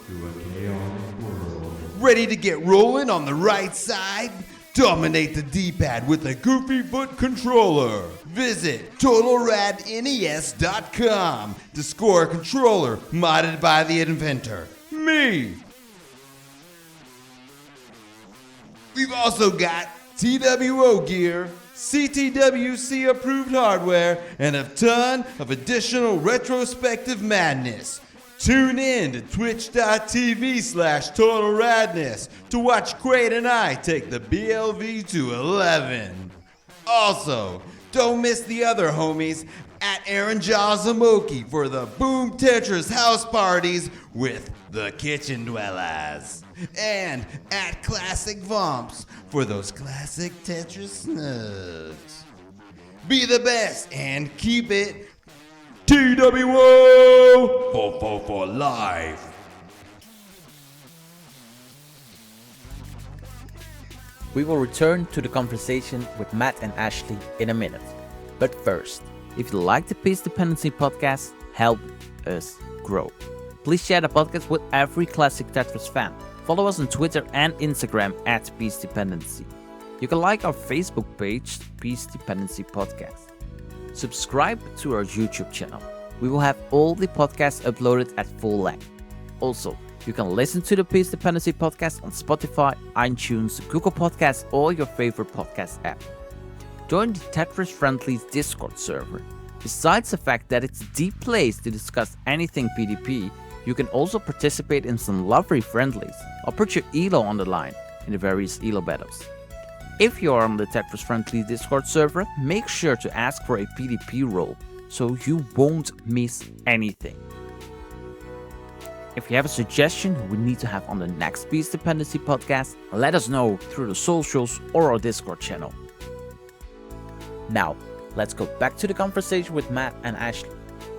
to a chaotic world. Ready to get rolling on the right side? Dominate the D-pad with a goofy foot controller. Visit TotalRadNES.com to score a controller modded by the inventor, me. We've also got TWO gear, CTWC approved hardware, and a ton of additional retrospective madness. Tune in to twitch.tv/Total Radness to watch Quaid and I take the BLV to 11. Also, don't miss the other homies at Aaron Jazamoki for the Boom Tetris house parties with the Kitchen Dwellers. And at Classic Vomps for those classic Tetris snugs. Be the best and keep it TWO for life. We will return to the conversation with Matt and Ashley in a minute. But first, if you like the Peace Dependency podcast, help us grow. Please share the podcast with every classic Tetris fan. Follow us on Twitter and Instagram at Peace Dependency. You can like our Facebook page, Peace Dependency Podcast. Subscribe to our YouTube channel. We will have all the podcasts uploaded at full length. Also, you can listen to the Peace Dependency Podcast on Spotify, iTunes, Google Podcasts, or your favorite podcast app. Join the Tetris Friendlies Discord server. Besides the fact that it's the place to discuss anything PDP, you can also participate in some lovely friendlies or put your ELO on the line in the various ELO battles. If you are on the Tetris Friendly Discord server, make sure to ask for a PDP role so you won't miss anything. If you have a suggestion we need to have on the next Peace Dependency podcast, let us know through the socials or our Discord channel. Now, let's go back to the conversation with Matt and Ashley,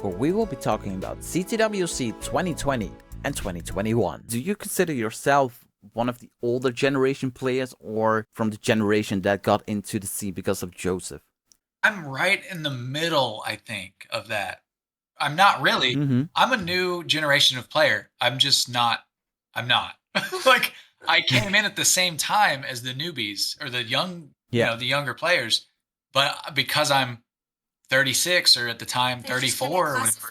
where we will be talking about CTWC 2020 and 2021. Do you consider yourself one of the older generation players or from the generation that got into the scene because of Joseph? I'm right in the middle, I think, of that. I'm not really. I'm a new generation of player. I'm not. Like, I came in at the same time as the newbies or the young, the younger players. But because I'm 36 or at the time 34 or whatever,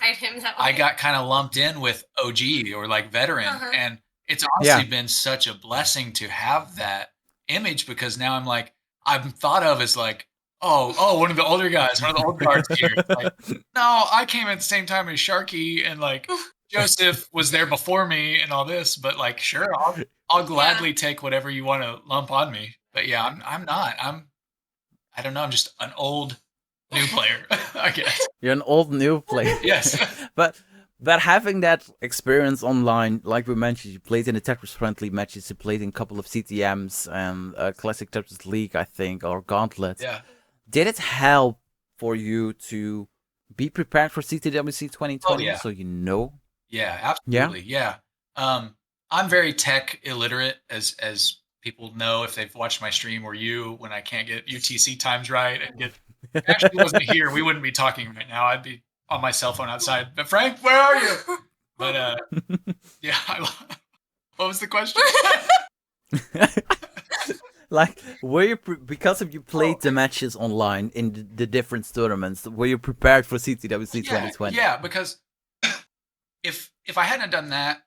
I got kind of lumped in with OG or like veteran. And it's honestly been such a blessing to have that image, because now I'm thought of as like, oh, one of the older guys, one of the old guards here. Like, no, I came at the same time as Sharky, and like Joseph was there before me and all this, but like, sure, I'll gladly take whatever you want to lump on me. But yeah, I don't know. I'm just an old new player, I guess. You're an old new player. Yes. But having that experience online, like we mentioned, you played in the Tetris friendly matches, you played in a couple of CTMs and Classic Tetris League, I think, or Gauntlet. Yeah. Did it help for you to be prepared for CTWC 2020? Oh, yeah. So you know? Yeah, absolutely. Yeah. I'm very tech illiterate, as people know if they've watched my stream or when I can't get UTC times right and Ashley wasn't here, we wouldn't be talking right now. I'd on my cell phone outside. But Frank, where are you? But yeah. What was the question? Like, were you because of you played the matches online in the different tournaments? Were you prepared for CTWC 2020? Yeah, because if I hadn't done that,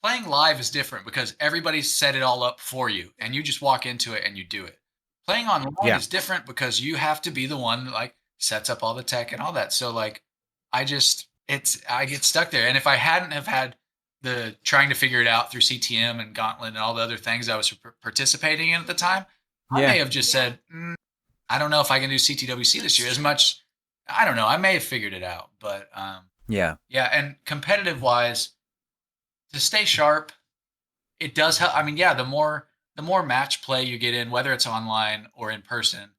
playing live is different because everybody's set it all up for you, and you just walk into it and you do it. Playing online is different because you have to be the one that like sets up all the tech and all that. So like, I get stuck there, and if I hadn't have had the trying to figure it out through CTM and Gauntlet and all the other things I was participating in at the time, I may have just said, I don't know if I can do CTWC this year as much. I don't know. I may have figured it out, but yeah. And competitive wise, to stay sharp, it does help. I mean, yeah, the more match play you get in, whether it's online or in person,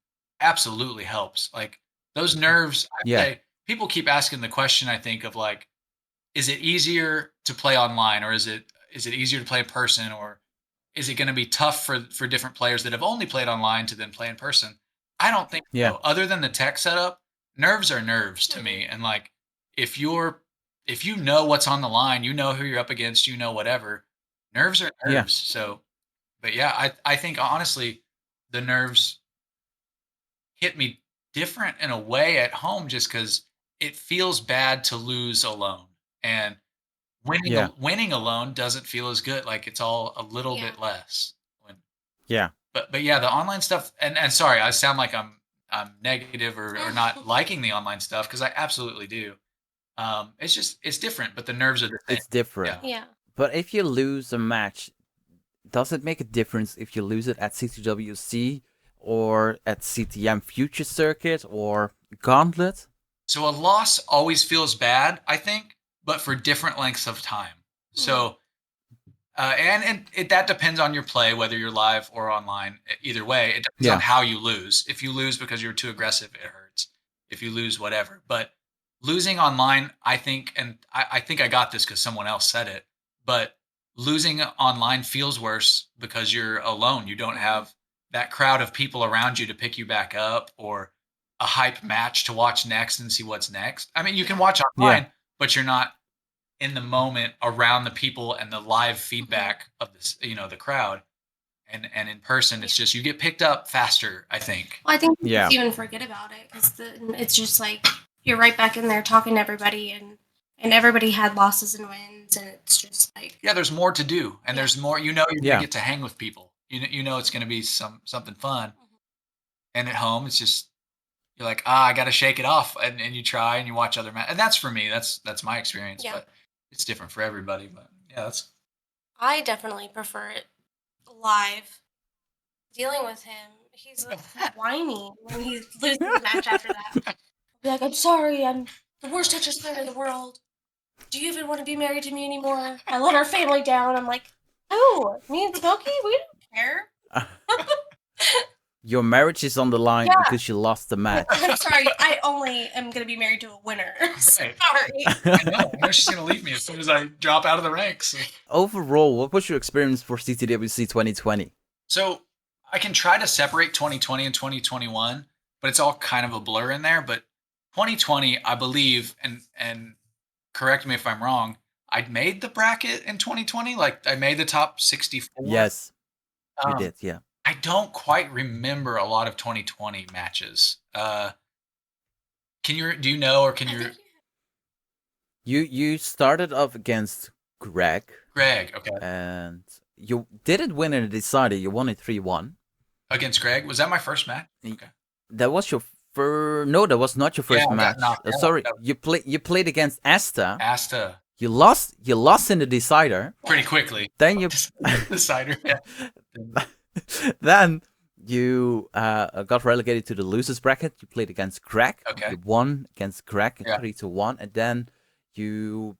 absolutely helps. Like those nerves. I say, people keep asking the question, I think, of like, is it easier to play online, or is it easier to play in person, or is it going to be tough for different players that have only played online to then play in person? I don't think so. Other than the tech setup, nerves are nerves to me. And like, if you know what's on the line, you know who you're up against, you know whatever, nerves are nerves. So, but yeah, I think honestly, the nerves hit me different in a way at home, just because it feels bad to lose alone. And winning alone doesn't feel as good. Like it's all a little bit less. But yeah, the online stuff. And sorry, I sound like I'm negative or not liking the online stuff, because I absolutely do. It's different, but the nerves are the same. It's different. Yeah. But if you lose a match, does it make a difference if you lose it at CTWC or at CTM Future Circuit or Gauntlet? So a loss always feels bad, I think, but for different lengths of time. So, and that depends on your play, whether you're live or online. Either way, it depends on how you lose. If you lose because you're too aggressive, it hurts. If you lose, whatever. But losing online, I think, and I think I got this because someone else said it, but losing online feels worse because you're alone. You don't have that crowd of people around you to pick you back up, or a hype match to watch next and see what's next. I mean, you can watch online, but you're not in the moment around the people and the live feedback of this, the crowd. And in person, it's just, you get picked up faster, I think. Well, I think you just even forget about it, because it's just like you're right back in there talking to everybody, and everybody had losses and wins, and it's just like, there's more to do, and there's more. You're gonna get to hang with people. It's gonna be something fun. And at home, it's just, you're like, I got to shake it off, and you try and you watch other matches. And that's for me. That's my experience, but it's different for everybody. But I definitely prefer it live. Dealing with him, he's whiny when he loses the match after that. I'll be like, I'm sorry, I'm the worst Tetris player in the world. Do you even want to be married to me anymore? I let our family down. I'm like, oh, me and Smokey, we don't care. Your marriage is on the line because you lost the match. I'm sorry. I only am going to be married to a winner. Sorry. I know she's going to leave me as soon as I drop out of the ranks. Overall, what was your experience for CTWC 2020? So I can try to separate 2020 and 2021, but it's all kind of a blur in there. But 2020, I believe, and correct me if I'm wrong, I made the bracket in 2020. Like, I made the top 64. Yes, you did, yeah. I don't quite remember a lot of 2020 matches. Do you know, or can you? You started off against Greg. Okay. And you didn't win in the decider. You won it 3-1. Against Greg? Was that my first match? Okay. That was your first. No, that was not your first match. Sorry, you played against Asta. You lost in the decider. Pretty quickly. Then you decider. Yeah. Then you got relegated to the losers bracket. You played against Greg. Okay. You won against Greg 3-1, and then you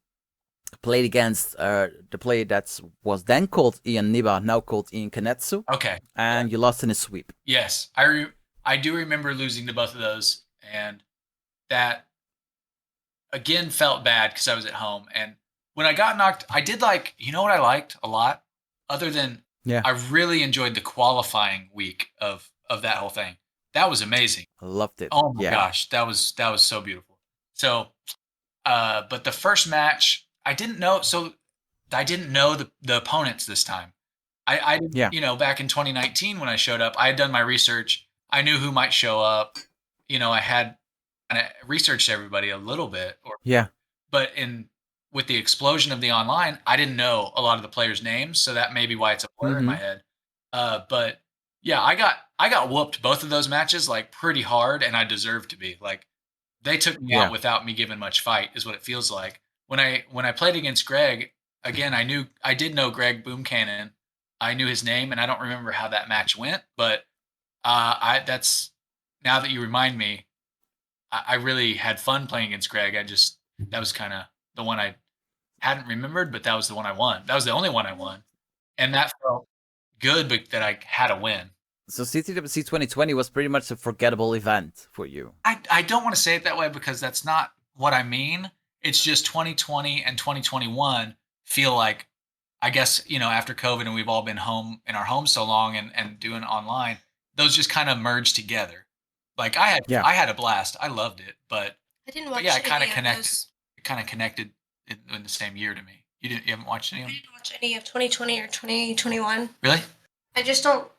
played against the player that was then called Ian Niba, now called Ian Kanetsu. Okay. And you lost in a sweep. Yes, I do remember losing to both of those, and that again felt bad because I was at home. And when I got knocked, I did like, you know what I liked a lot, other than. Yeah. I really enjoyed the qualifying week of that whole thing. That was amazing. I loved it. Oh my gosh, that was so beautiful. So But the first match, I didn't know. So I didn't know the opponents this time. I Yeah. back in 2019 when I showed up, I had done my research. I knew who might show up. I had kind of researched everybody a little bit, Yeah. but with the explosion of the online, I didn't know a lot of the players' names, so that may be why it's a blur in my head. But yeah, I got whooped both of those matches like pretty hard, and I deserved to be. Like they took me Yeah. out without me giving much fight, is what it feels like. When I played against Greg, again, I did know Greg Boom Cannon. I knew his name, and I don't remember how that match went, but that's now that you remind me, I really had fun playing against Greg. That was kind of the one I hadn't remembered, but that was the one I won. That was the only one I won, and that felt good, but that I had a win. So CTWC 2020 was pretty much a forgettable event for you. I don't want to say it that way because that's not what I mean. It's just 2020 and 2021 feel like, I guess, after COVID and we've all been home in our homes so long and doing online, those just kind of merged together. Like I had a blast. I loved it, but I didn't watch yeah, it kind of any connected. those. It kind of connected in the same year to me. You haven't watched any I of them? didn't watch any of 2020 or 2021. Really? I just don't.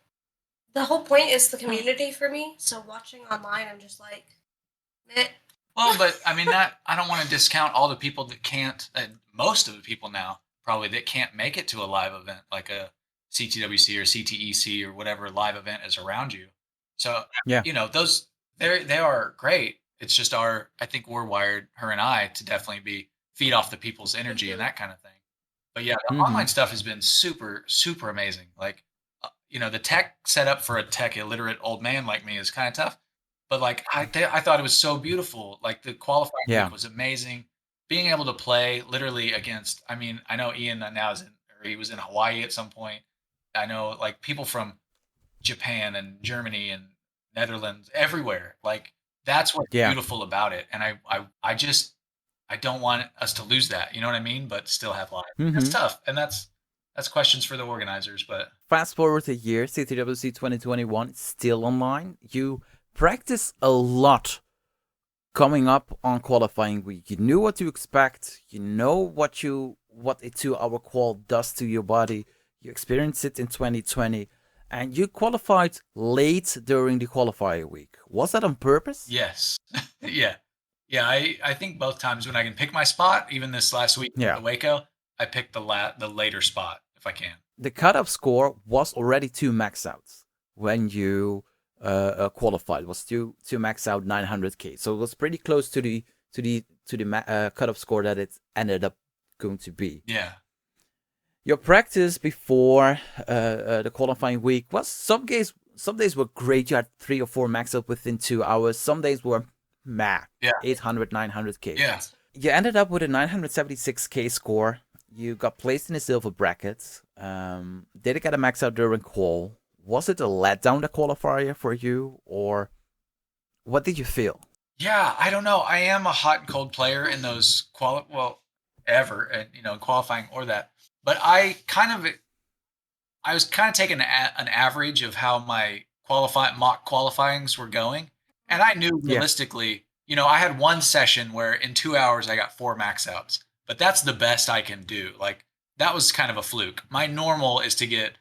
The whole point is the community for me. So watching online, I'm just like, meh. Well, but I mean that I don't want to discount all the people that can't. Most of the people now probably that can't make it to a live event like a CTWC or CTEC or whatever live event is around you. So Yeah. those they are great. It's just I think we're wired, her and I, to definitely feed off the people's energy and that kind of thing. But yeah, the online stuff has been super, super amazing. Like, the tech setup for a tech illiterate old man like me is kind of tough. But like, I thought it was so beautiful. Like the qualifying week was amazing. Being able to play literally against, I mean, I know Ian now he was in Hawaii at some point. I know like people from Japan and Germany and Netherlands, everywhere. Like that's what's beautiful about it. And I don't want us to lose that. You know what I mean? But still have live. That's tough. And that's questions for the organizers. But fast forward a year, CTWC 2021 is still online. You practice a lot coming up on qualifying week. You knew what to expect. You know what a 2-hour qual does to your body. You experienced it in 2020, and you qualified late during the qualifier week. Was that on purpose? Yes. Yeah. I think both times when I can pick my spot, even this last week at the Waco, I picked the later spot if I can. The cutoff score was already 2 max outs when you qualified. It was to max out 900k, so it was pretty close to the cutoff score that it ended up going to be. Yeah. Your practice before the qualifying week was some days were great. You had 3 or 4 max out within 2 hours. Some days were 800, 900k. Yeah. You ended up with a 976k score. You got placed in the silver bracket. Did it get a max out during qual? Was it a letdown, the qualifier, for you, or what did you feel? Yeah, I don't know. I am a hot and cold player in those ever, and qualifying or that. But I was kind of taking an average of how my mock qualifyings were going, and I knew realistically, I had one session where in 2 hours I got 4 max outs, but that's the best I can do. Like that was kind of a fluke. My normal is to get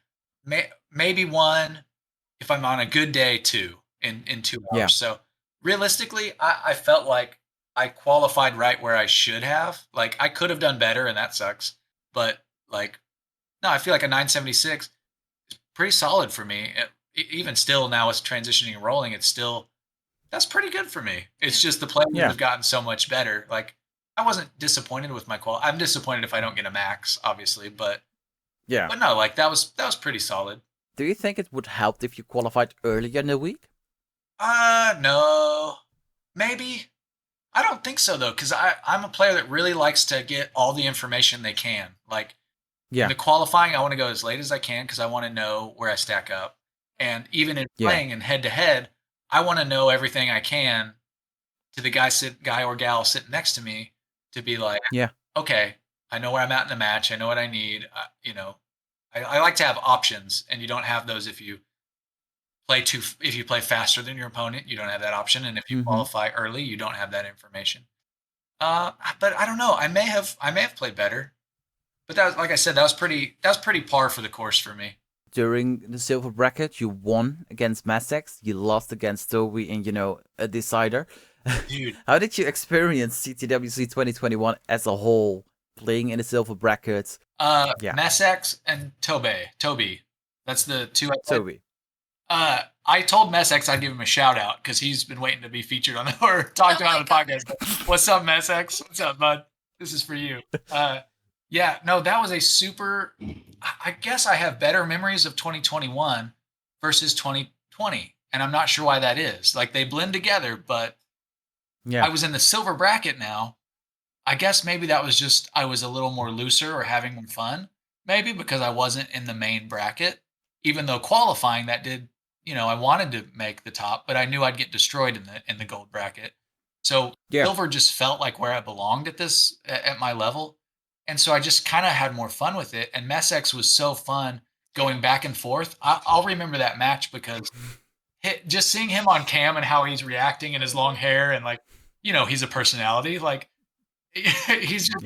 maybe 1, if I'm on a good day, 2 in 2 hours. Yeah. So realistically, I felt like I qualified right where I should have. Like I could have done better, and that sucks. But like, no, I feel like a 976 is pretty solid for me. Even still now, it's transitioning and rolling. That's pretty good for me. It's just the players have gotten so much better. Like I wasn't disappointed with my qual. I'm disappointed if I don't get a max, obviously, but no, like that was pretty solid. Do you think it would help if you qualified earlier in the week? No, maybe. I don't think so though, because I'm a player that really likes to get all the information they can. Like in the qualifying, I want to go as late as I can because I want to know where I stack up. And even in playing and head to head, I want to know everything I can to the guy or gal sitting next to me to be like, okay, I know where I'm at in the match. I know what I need. I like to have options, and you don't have those if you play faster than your opponent. You don't have that option, and if you qualify early, you don't have that information. But I don't know. I may have played better. But that was, like I said, that was pretty par for the course for me. During the silver bracket, you won against Massex, you lost against Toby in, a decider. Dude. How did you experience CTWC 2021 as a whole, playing in the silver brackets? Yeah. Messex and Toby. That's the two I played. Toby. I told Messex I'd give him a shout out because he's been waiting to be featured on or talked about on the podcast. What's up, Messex? What's up, bud? This is for you. Yeah, no, that was a super. I guess I have better memories of 2021 versus 2020, and I'm not sure why that is. Like they blend together, but yeah, I was in the silver bracket now. I guess maybe that was just I was a little more looser or having more fun, maybe because I wasn't in the main bracket. Even though qualifying that did, I wanted to make the top, but I knew I'd get destroyed in the gold bracket. So silver just felt like where I belonged at my level. And so I just kind of had more fun with it. And Messex was so fun going back and forth. I'll remember that match because just seeing him on cam and how he's reacting and his long hair and like, he's a personality. Like he's just,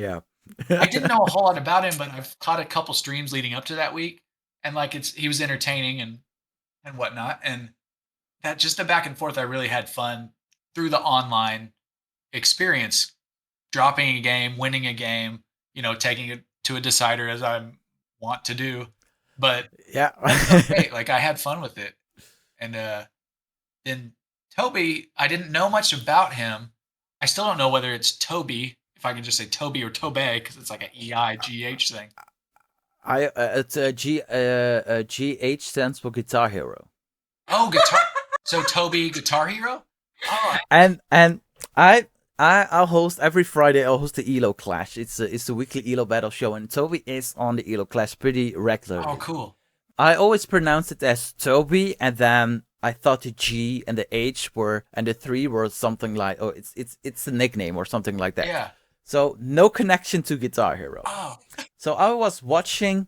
I didn't know a whole lot about him, but I've caught a couple streams leading up to that week. And like he was entertaining and whatnot. And that just the back and forth, I really had fun through the online experience, dropping a game, winning a game, taking it to a decider as I want to do. But yeah, okay, like I had fun with it. And then Toby, I didn't know much about him. I still don't know whether it's Toby, if I can just say Toby or Tobey, because it's like an EIGH thing. It's GH stands for Guitar Hero. Oh, guitar. So Toby, Guitar Hero. Oh. And I'll host every Friday. I'll host the ELO Clash. It's the weekly ELO battle show, and Toby is on the ELO Clash pretty regularly. Oh, cool. I always pronounced it as Toby, and then I thought the G and the H and the 3 were something like, it's a nickname or something like that. Yeah. So no connection to Guitar Hero. Oh. So I was watching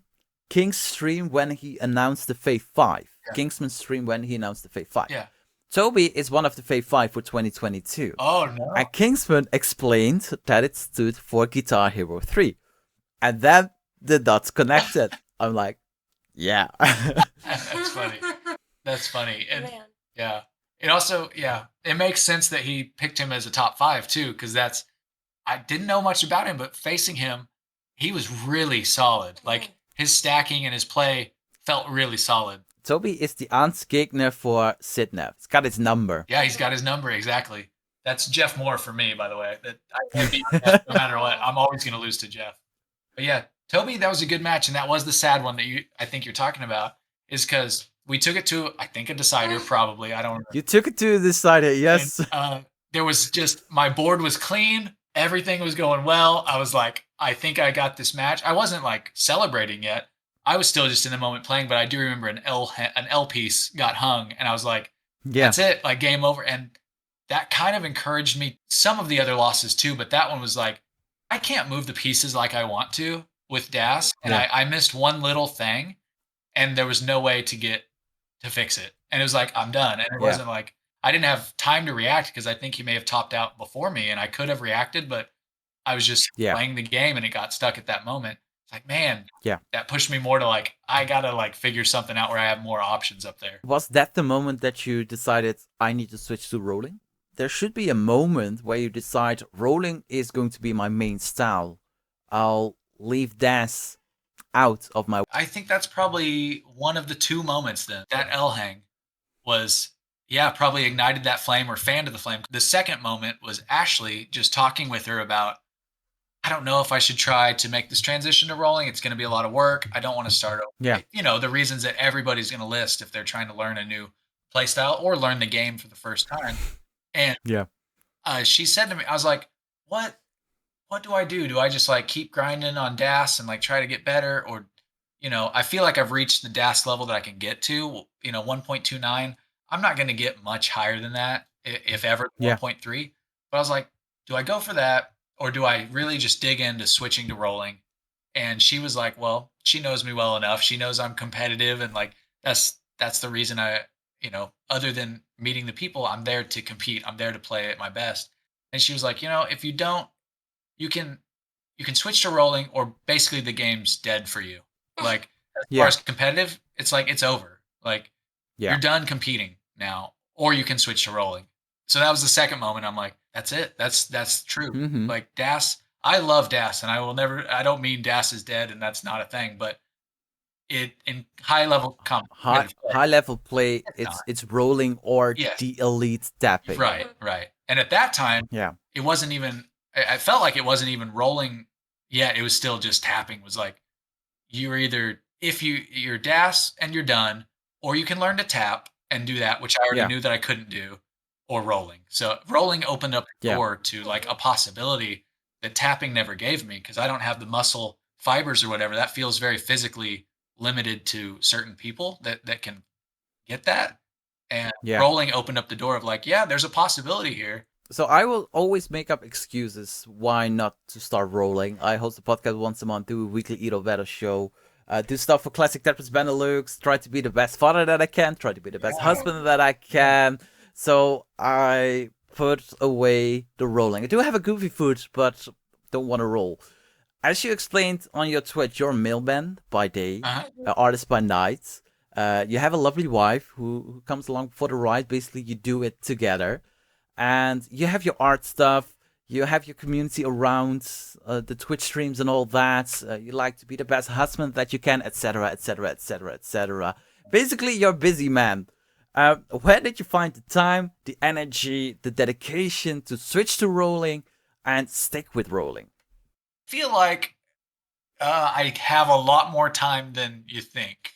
King's stream when he announced the Fave 5. Yeah. Kingsman's stream when he announced the Fave 5. Yeah. Toby is one of the Fave 5 for 2022. Oh, no. And Kingsman explained that it stood for Guitar Hero 3. And then the dots connected. I'm like, yeah. That's funny. That's funny. And man. Yeah. It also, it makes sense that he picked him as a top 5 too, because I didn't know much about him, but facing him, he was really solid. Like his stacking and his play felt really solid. Toby is the Gegner for Sidnev. It's got his number. Yeah, he's got his number, exactly. That's Jeff Moore for me, by the way. That I can't beat Jeff no matter what. I'm always going to lose to Jeff. But yeah, Toby, that was a good match, and that was the sad one that I think you're talking about, is because we took it to, I think, a decider, probably. I don't remember. You took it to a decider, yes. And, there was just, my board was clean. Everything was going well. I was like, I think I got this match. I wasn't like celebrating yet. I was still just in the moment playing, but I do remember an L piece got hung, and I was like, that's it, like game over. And that kind of encouraged me. Some of the other losses too, but that one was like, I can't move the pieces like I want to with DAS, and I missed one little thing, and there was no way to fix it. And it was like, I'm done. And it wasn't like, I didn't have time to react because I think he may have topped out before me, and I could have reacted, but I was just playing the game, and it got stuck at that moment. Like, man, that pushed me more to like, I gotta like figure something out where I have more options up there. Was that the moment that you decided I need to switch to rolling? There should be a moment where you decide rolling is going to be my main style. I'll leave DAS out of my... I think that's probably one of the 2 moments then. That L hang was, probably ignited that flame or fanned the flame. The second moment was Ashley just talking with her about, I don't know if I should try to make this transition to rolling. It's going to be a lot of work. I don't want to start over. Yeah. The reasons that everybody's going to list if they're trying to learn a new play style or learn the game for the first time. And she said to me, I was like, what do I do? Do I just like keep grinding on DAS and like try to get better? Or, I feel like I've reached the DAS level that I can get to, 1.29. I'm not going to get much higher than that, if ever 1.3. But I was like, do I go for that? Or do I really just dig into switching to rolling? And she was like, well, she knows me well enough. She knows I'm competitive. And like, that's the reason I, other than meeting the people, I'm there to compete. I'm there to play at my best. And she was like, if you don't you can switch to rolling, or basically the game's dead for you. Like as far Yeah. as competitive, it's like it's over. Like Yeah. you're done competing now, or you can switch to rolling. So that was the second moment. I'm like, that's it. That's true. Mm-hmm. Like DAS, I love DAS, and I will never. I don't mean DAS is dead, and that's not a thing, but it in high level competitive play, High level play, not. it's rolling or Yes. the elite tapping. Right. And at that time, Yeah. it wasn't even. I felt like it wasn't even rolling yet. It was still just tapping. Was like you're either if you're DAS and you're done, or you can learn to tap and do that, which I already Yeah. knew that I couldn't do, or rolling. So rolling opened up the Yeah. door to like a possibility that tapping never gave me, because I don't have the muscle fibers or whatever. That feels very physically limited to certain people that can get that. And Yeah. rolling opened up the door of like, yeah, there's a possibility here. So I will always make up excuses why not to start rolling. I host a podcast once a month, do a weekly Eat or Better show, do stuff for Classic Tetris Benelux, try to be the best father that I can, try to be the best husband that I can. So I put away the rolling. I do have a goofy foot, but don't want to roll. As you explained on your Twitch, you're a mailman by day, artist by night. You have a lovely wife who comes along for the ride. Basically, you do it together. And you have your art stuff, you have your community around the Twitch streams and all that. You like to be the best husband that you can, etc., etc., etc., etc. Basically, you're a busy man. Where did you find the time, the energy, the dedication to switch to rolling and stick with rolling? I feel like I have a lot more time than you think.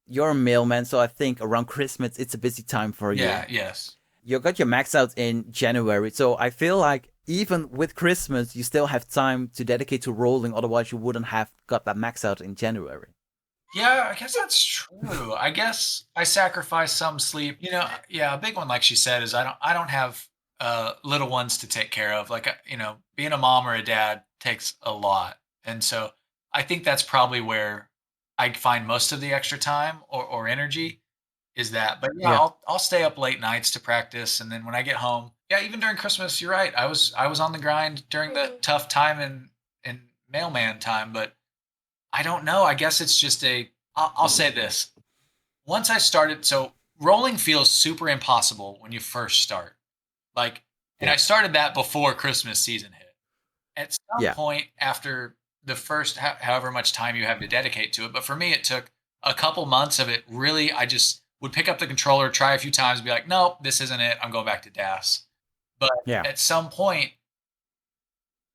You're a mailman, so I think around Christmas, it's a busy time for you. Yeah, yes. You got your max out in January, so I feel like even with Christmas, you still have time to dedicate to rolling, otherwise you wouldn't have got that max out in January. Yeah, I guess that's true. I guess I sacrifice some sleep. You know, yeah, a big one, like she said, is I don't have little ones to take care of. Like, you know, being a mom or a dad takes a lot. And so I think that's probably where I find most of the extra time or energy is that. But yeah, Yeah. I'll stay up late nights to practice, and then when I get home, yeah, even during Christmas, you're right. I was on the grind during the tough time in mailman time, but I don't know. I guess it's just I'll say this. Once I started, so rolling feels super impossible when you first start. Like, and I started that before Christmas season hit. At some point after the first, however much time you have to dedicate to it, but for me, it took a couple months of it. Really, I just would pick up the controller, try a few times, and be like, nope, this isn't it. I'm going back to DAS. But at some point,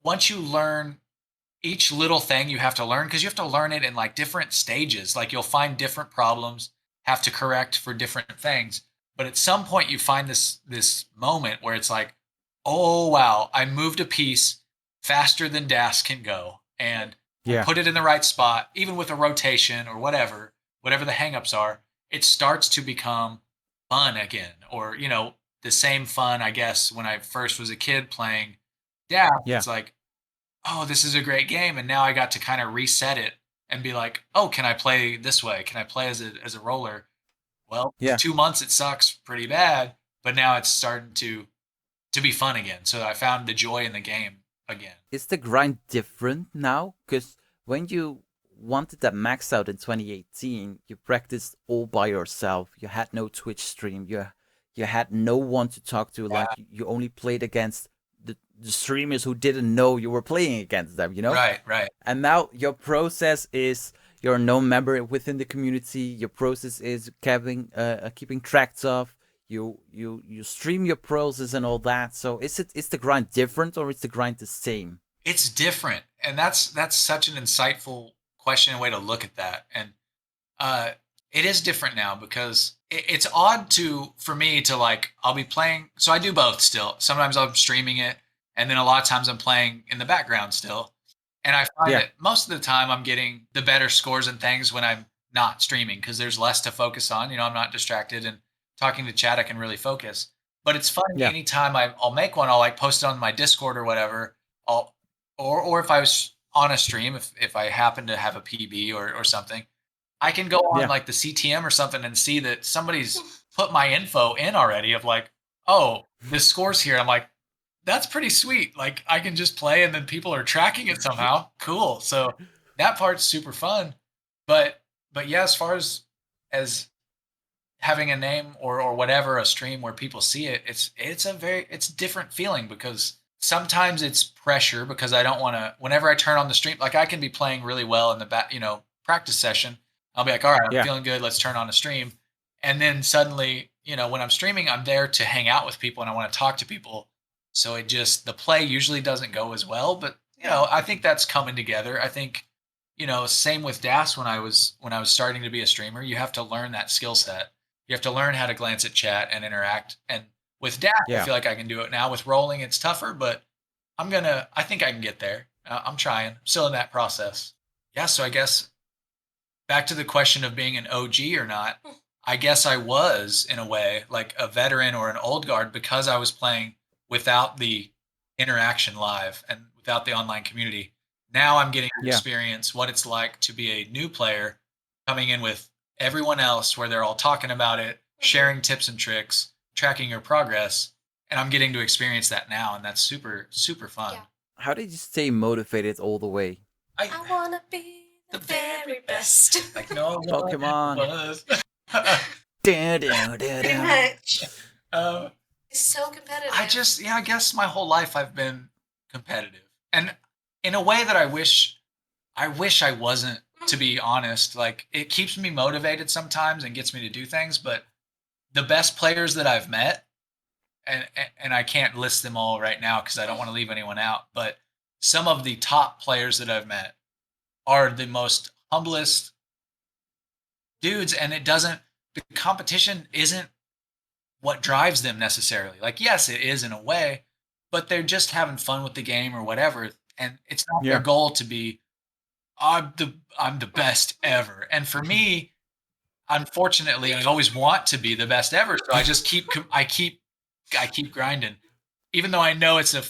once you learn each little thing you have to learn, because you have to learn it in like different stages. Like you'll find different problems, have to correct for different things. But at some point you find this moment where it's like, oh wow, I moved a piece faster than DAS can go. And put it in the right spot, even with a rotation or whatever the hangups are, it starts to become fun again. Or, you know, the same fun, I guess, when I first was a kid playing DAS. It's like, oh, this is a great game. And now I got to kind of reset it and be like, oh, can I play this way? Can I play as a roller? Well, for 2 months it sucks pretty bad, but now it's starting to be fun again. So I found the joy in the game again. Is the grind different now? Because when you wanted that max out in 2018, you practiced all by yourself. You had no Twitch stream. You had no one to talk to. Like you only played against the streamers who didn't know you were playing against them, you know? Right. And now your process is you're a known member within the community. Your process is keeping tracks of. You stream your process and all that. So is the grind different or is the grind the same? It's different. And that's such an insightful question and way to look at that. And it is different now because it's odd for me to like, I'll be playing. So I do both still. Sometimes I'm streaming it. And then a lot of times I'm playing in the background still. And I find that most of the time I'm getting the better scores and things when I'm not streaming because there's less to focus on. You know, I'm not distracted, and talking to chat, I can really focus. But it's fun anytime I'll make one, I'll like post it on my Discord or whatever. Or if I was on a stream, if I happen to have a PB or something, I can go on like the CTM or something and see that somebody's put my info in already of like, oh, this score's here. I'm like, that's pretty sweet. Like I can just play and then people are tracking it somehow. Cool. So that part's super fun. But yeah, as far as having a name or whatever, a stream where people see it, it's different feeling because sometimes it's pressure because I don't want to, whenever I turn on the stream, like I can be playing really well in the practice session. I'll be like, all right, I'm feeling good. Let's turn on a stream. And then suddenly, when I'm streaming, I'm there to hang out with people and I want to talk to people. So the play usually doesn't go as well, but I think that's coming together. I think, same with Das when I was starting to be a streamer, you have to learn that skill set. You have to learn how to glance at chat and interact. And with Das, I feel like I can do it now. With rolling, it's tougher, but I think I can get there. I'm trying. I'm still in that process. Yeah. So I guess back to the question of being an OG or not, I guess I was in a way like a veteran or an old guard because I was playing without the interaction live and without the online community. Now I'm getting to experience what it's like to be a new player coming in with everyone else where they're all talking about it, sharing tips and tricks, tracking your progress. And I'm getting to experience that now. And that's super, super fun. Yeah. How did you stay motivated all the way? I want to be the very best. Like, no, Pokemon. was. Pretty much. It's so competitive. I guess my whole life I've been competitive. And in a way that I wish I wasn't, to be honest. Like, it keeps me motivated sometimes and gets me to do things, but the best players that I've met, and I can't list them all right now because I don't want to leave anyone out, but some of the top players that I've met are the most humblest dudes, and the competition isn't what drives them necessarily. Like, yes, it is in a way, but they're just having fun with the game or whatever. And it's not their goal to be, I'm the best ever. And for me, unfortunately, I always want to be the best ever. So I just keep grinding, even though I know it's a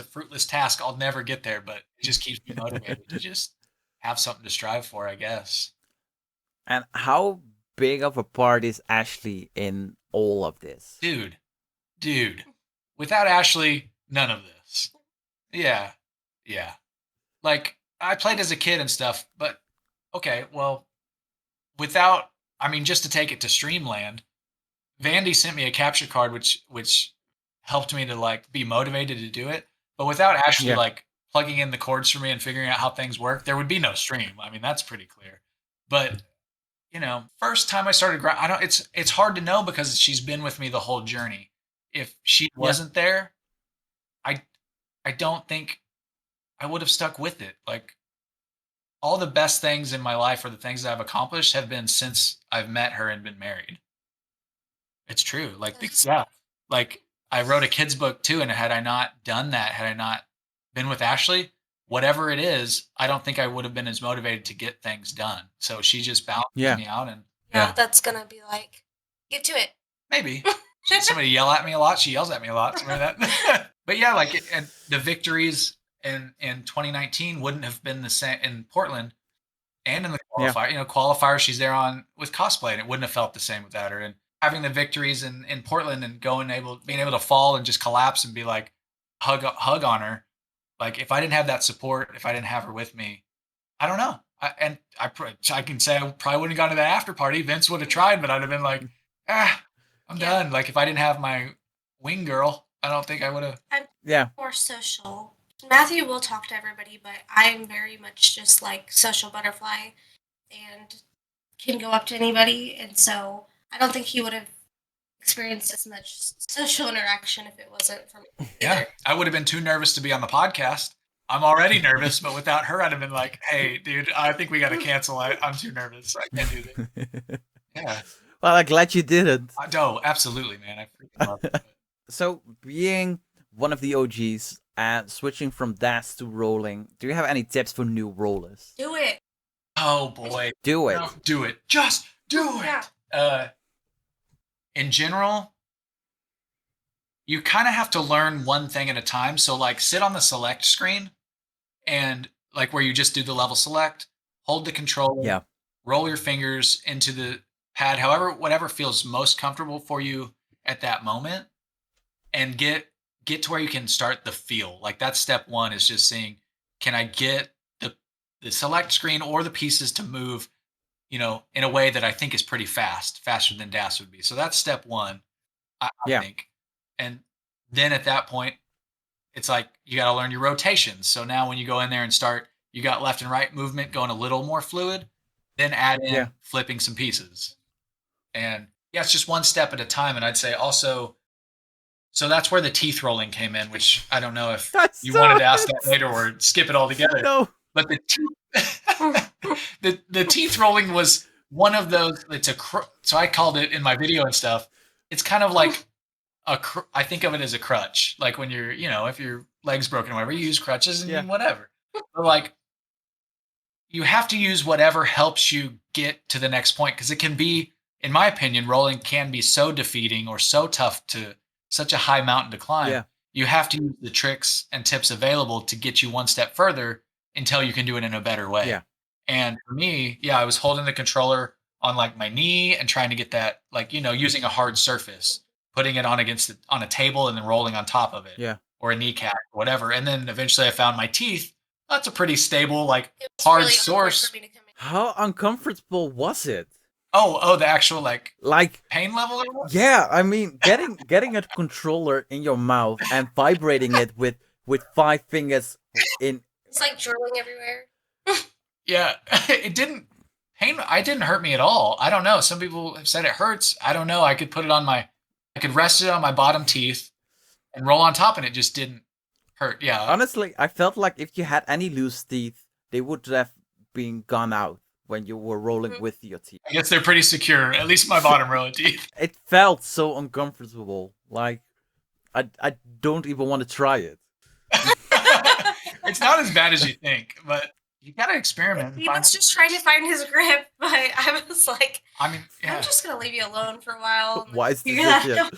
fruitless task. I'll never get there, but it just keeps me motivated to just have something to strive for, I guess. And how big of a part is Ashley in all of this? Dude, without Ashley, none of this. Yeah. Like, I played as a kid and stuff, but okay, well, just to take it to Streamland, Vandy sent me a capture card, which helped me to like be motivated to do it. But without Ashley like plugging in the cords for me and figuring out how things work, there would be no stream. I mean, that's pretty clear. But first time I started it's hard to know because she's been with me the whole journey. If she wasn't there, I don't think I would have stuck with it. Like, all the best things in my life or the things that I've accomplished have been since I've met her and been married. It's true. Like, like I wrote a kid's book too. And had I not done that, had I not been with Ashley, whatever it is, I don't think I would have been as motivated to get things done. So she just balances me out. And that's going to be like, get to it. Maybe. Somebody yell at me a lot. She yells at me a lot. Something like that. But yeah, like and the victories in 2019 wouldn't have been the same in Portland and in the qualifier. Qualifier, she's there on with cosplay, and it wouldn't have felt the same without her. And having the victories in Portland and being able to fall and just collapse and be like hug on her. Like, if I didn't have that support, if I didn't have her with me, I don't know. I can say I probably wouldn't have gone to that after party. Vince would have tried, but I'd have been like, I'm done. Like, if I didn't have my wing girl, I don't think I would have. I'm more social. Matthew will talk to everybody, but I'm very much just like social butterfly and can go up to anybody. And so I don't think he would have experienced as much social interaction if it wasn't for me. Yeah, I would have been too nervous to be on the podcast. I'm already nervous, but without her, I'd have been like, hey, dude, I think we got to cancel. I'm too nervous. I can't do this. Yeah. Well, I'm glad you didn't. No, absolutely, man. I freaking love it. So, being one of the OGs and switching from DAS to rolling, do you have any tips for new rollers? Do it. Oh, boy. Do it. No, do it. Just do it. Yeah. In general, you kind of have to learn one thing at a time. So, like, sit on the select screen and, like, where you just do the level select, hold the controller, roll your fingers into the pad, whatever feels most comfortable for you at that moment, and get get to where you can start the feel. Like that's step one is just seeing, can I get the select screen or the pieces to move, in a way that I think is pretty fast, faster than DAS would be. So that's step one, I Yeah. think. And then at that point, it's like you got to learn your rotations. So now when you go in there and start, you got left and right movement going a little more fluid, then add in flipping some pieces. And yeah, it's just one step at a time. And I'd say also, so that's where the teeth rolling came in, which I don't know if you wanted to ask that later or skip it altogether. No. But the teeth rolling was one of those. It's so I called it in my video and stuff. It's kind of like I think of it as a crutch. Like when you're, if your leg's broken or whatever, you use crutches and whatever. But like, you have to use whatever helps you get to the next point, because it can be, in my opinion, rolling can be so defeating or so tough to such a high mountain to climb. Yeah. You have to use the tricks and tips available to get you one step further until you can do it in a better way. Yeah. And for me, I was holding the controller on like my knee and trying to get that, like, using a hard surface, putting it on a table and then rolling on top of it. Yeah. Or a kneecap or whatever. And then eventually I found my teeth. That's a pretty stable, like It was hard really source. for me to come in. How uncomfortable was it? Oh, the actual like Like, pain level? yeah, I mean, getting a controller in your mouth and vibrating it with 5 fingers in. It's like drooling everywhere. Yeah, it didn't hurt me at all. I don't know. Some people have said it hurts. I don't know. I could rest it on my bottom teeth and roll on top, and it just didn't hurt. Yeah. Honestly, I felt like if you had any loose teeth, they would have been gone out when you were rolling with your teeth. I guess they're pretty secure, at least my bottom row of teeth. It felt so uncomfortable. Like, I don't even want to try it. It's not as bad as you think, but you gotta experiment. He was just trying to find his grip, but I was like, I mean, yeah. I'm just gonna leave you alone for a while. Why is this? Yeah.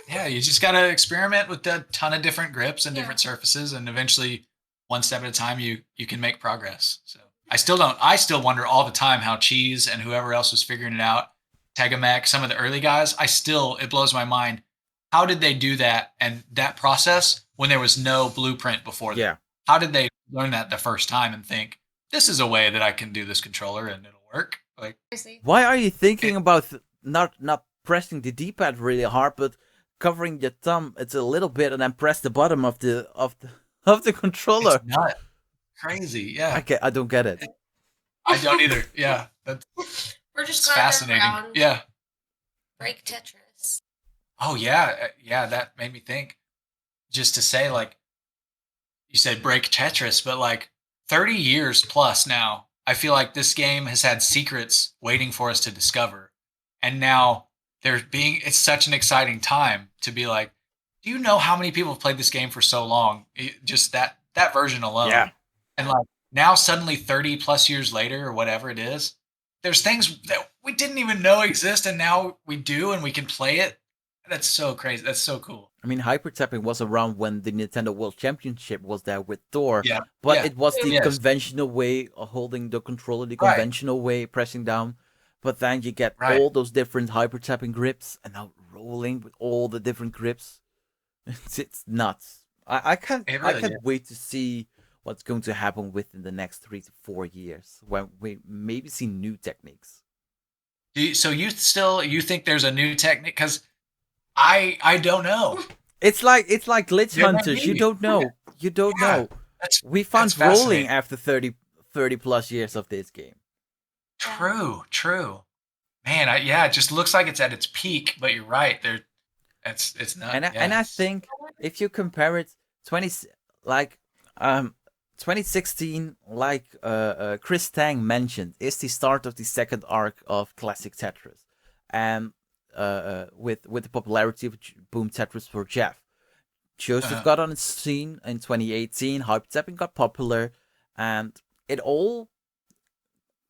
Yeah, you just gotta experiment with a ton of different grips and different surfaces, and eventually, one step at a time, you can make progress. So I still wonder all the time how Cheese and whoever else was figuring it out, Tegamek, some of the early guys, it blows my mind. How did they do that and that process when there was no blueprint before that? Yeah. How did they learn that the first time and think, this is a way that I can do this controller and it'll work? Like, Why are you thinking about not pressing the D-pad really hard, but covering your thumb it's a little bit and then press the bottom of the controller? it's not crazy. Yeah. I don't get it. I don't either. Yeah. That's We're just it's glad they're fascinating. around. Yeah. Break Tetris. Oh yeah. Yeah. That made me think, just to say, like, you said break Tetris, but like 30 years plus now, I feel like this game has had secrets waiting for us to discover. And now it's such an exciting time to be like, do you know how many people have played this game for so long? Just that version alone. Yeah. And like now suddenly 30 plus years later or whatever it is, there's things that we didn't even know exist. And now we do, and we can play it. That's so crazy. That's so cool. I mean, hyper tapping was around when the Nintendo World Championship was there with Thor. Yeah. But it was the Yes. conventional way of holding the controller, the conventional way, pressing down. But then you get all those different hyper tapping grips, and now rolling with all the different grips. It's nuts. I can't wait to see what's going to happen within the next 3 to 4 years when we maybe see new techniques. So you think there's a new technique? Because I don't know. It's like glitch Yeah, hunters. You maybe. don't know. You don't Yeah, know. We found that's rolling fascinating. after 30 plus years of this game. True. Man, it just looks like it's at its peak, but you're right. It's not. And I think if you compare it 2016, like Chris Tang mentioned, is the start of the second arc of classic Tetris, and with the popularity of Boom Tetris for Jeff. Joseph got on the scene in 2018. Hyper tapping got popular, and it all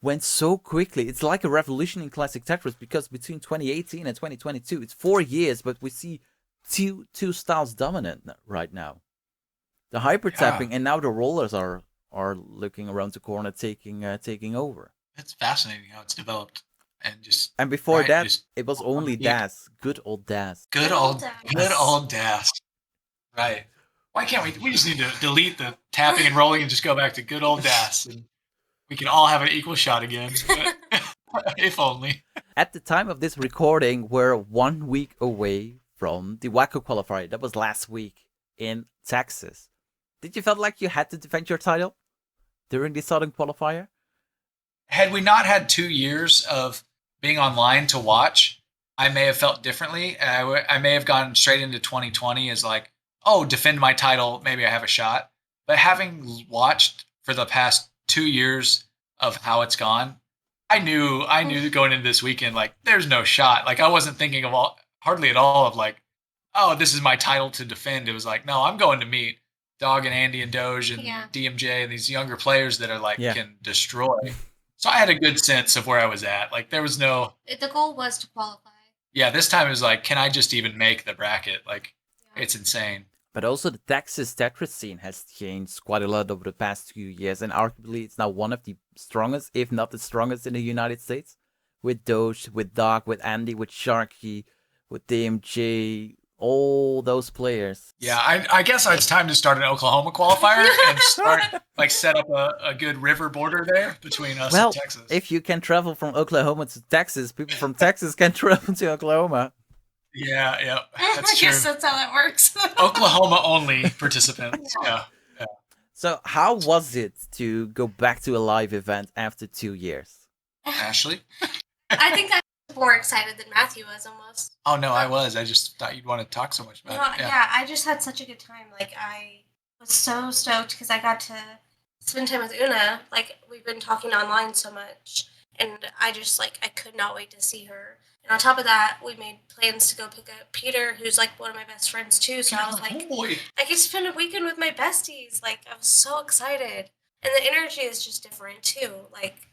went so quickly. It's like a revolution in classic Tetris, because between 2018 and 2022, it's 4 years, but we see two styles dominant right now. The hyper tapping and now the rollers are looking around the corner, taking over. It's fascinating how it's developed. and just And before right, that, just it was only deep. Das. Good old Das. Good old Das. Right. Why can't we just need to delete the tapping and rolling and just go back to good old Das, and we can all have an equal shot again. If only. At the time of this recording, we're 1 week away from the Waco qualifier. That was last week in Texas. Did you feel like you had to defend your title during the Southern qualifier? Had we not had 2 years of being online to watch, I may have felt differently. I may have gone straight into 2020 as like, oh, defend my title, maybe I have a shot. But having watched for the past 2 years of how it's gone, I knew going into this weekend, like, there's no shot. Like, I wasn't thinking of hardly at all of like, oh, this is my title to defend. It was like, no, I'm going to meet Dog and Andy and Doge and DMJ and these younger players that are like can destroy. So I had a good sense of where I was at. Like, there was no. The goal was to qualify. Yeah, this time it was like, can I just even make the bracket? Like, it's insane. But also the Texas Tetris scene has changed quite a lot over the past few years, and arguably it's now one of the strongest, if not the strongest, in the United States. With Doge, with Dog, with Andy, with Sharky, with DMJ, all those players. Yeah, I guess it's time to start an Oklahoma qualifier and start set up a good river border there between us and Texas. If you can travel from Oklahoma to Texas, people from Texas can travel to Oklahoma. Yeah, that's I guess that's how that works. Oklahoma only participants. Yeah. So how was it to go back to a live event after 2 years? Ashley? I think I was more excited than Matthew was almost. Oh, no, I was. I just thought you'd want to talk so much about it. Yeah, I just had such a good time. Like, I was so stoked because I got to spend time with Una. Like, we've been talking online so much, and I just, like, I could not wait to see her. And on top of that, we made plans to go pick up Peter, who's, like, one of my best friends, too. So I was like, I get to spend a weekend with my besties. Like, I was so excited. And the energy is just different, too. Like,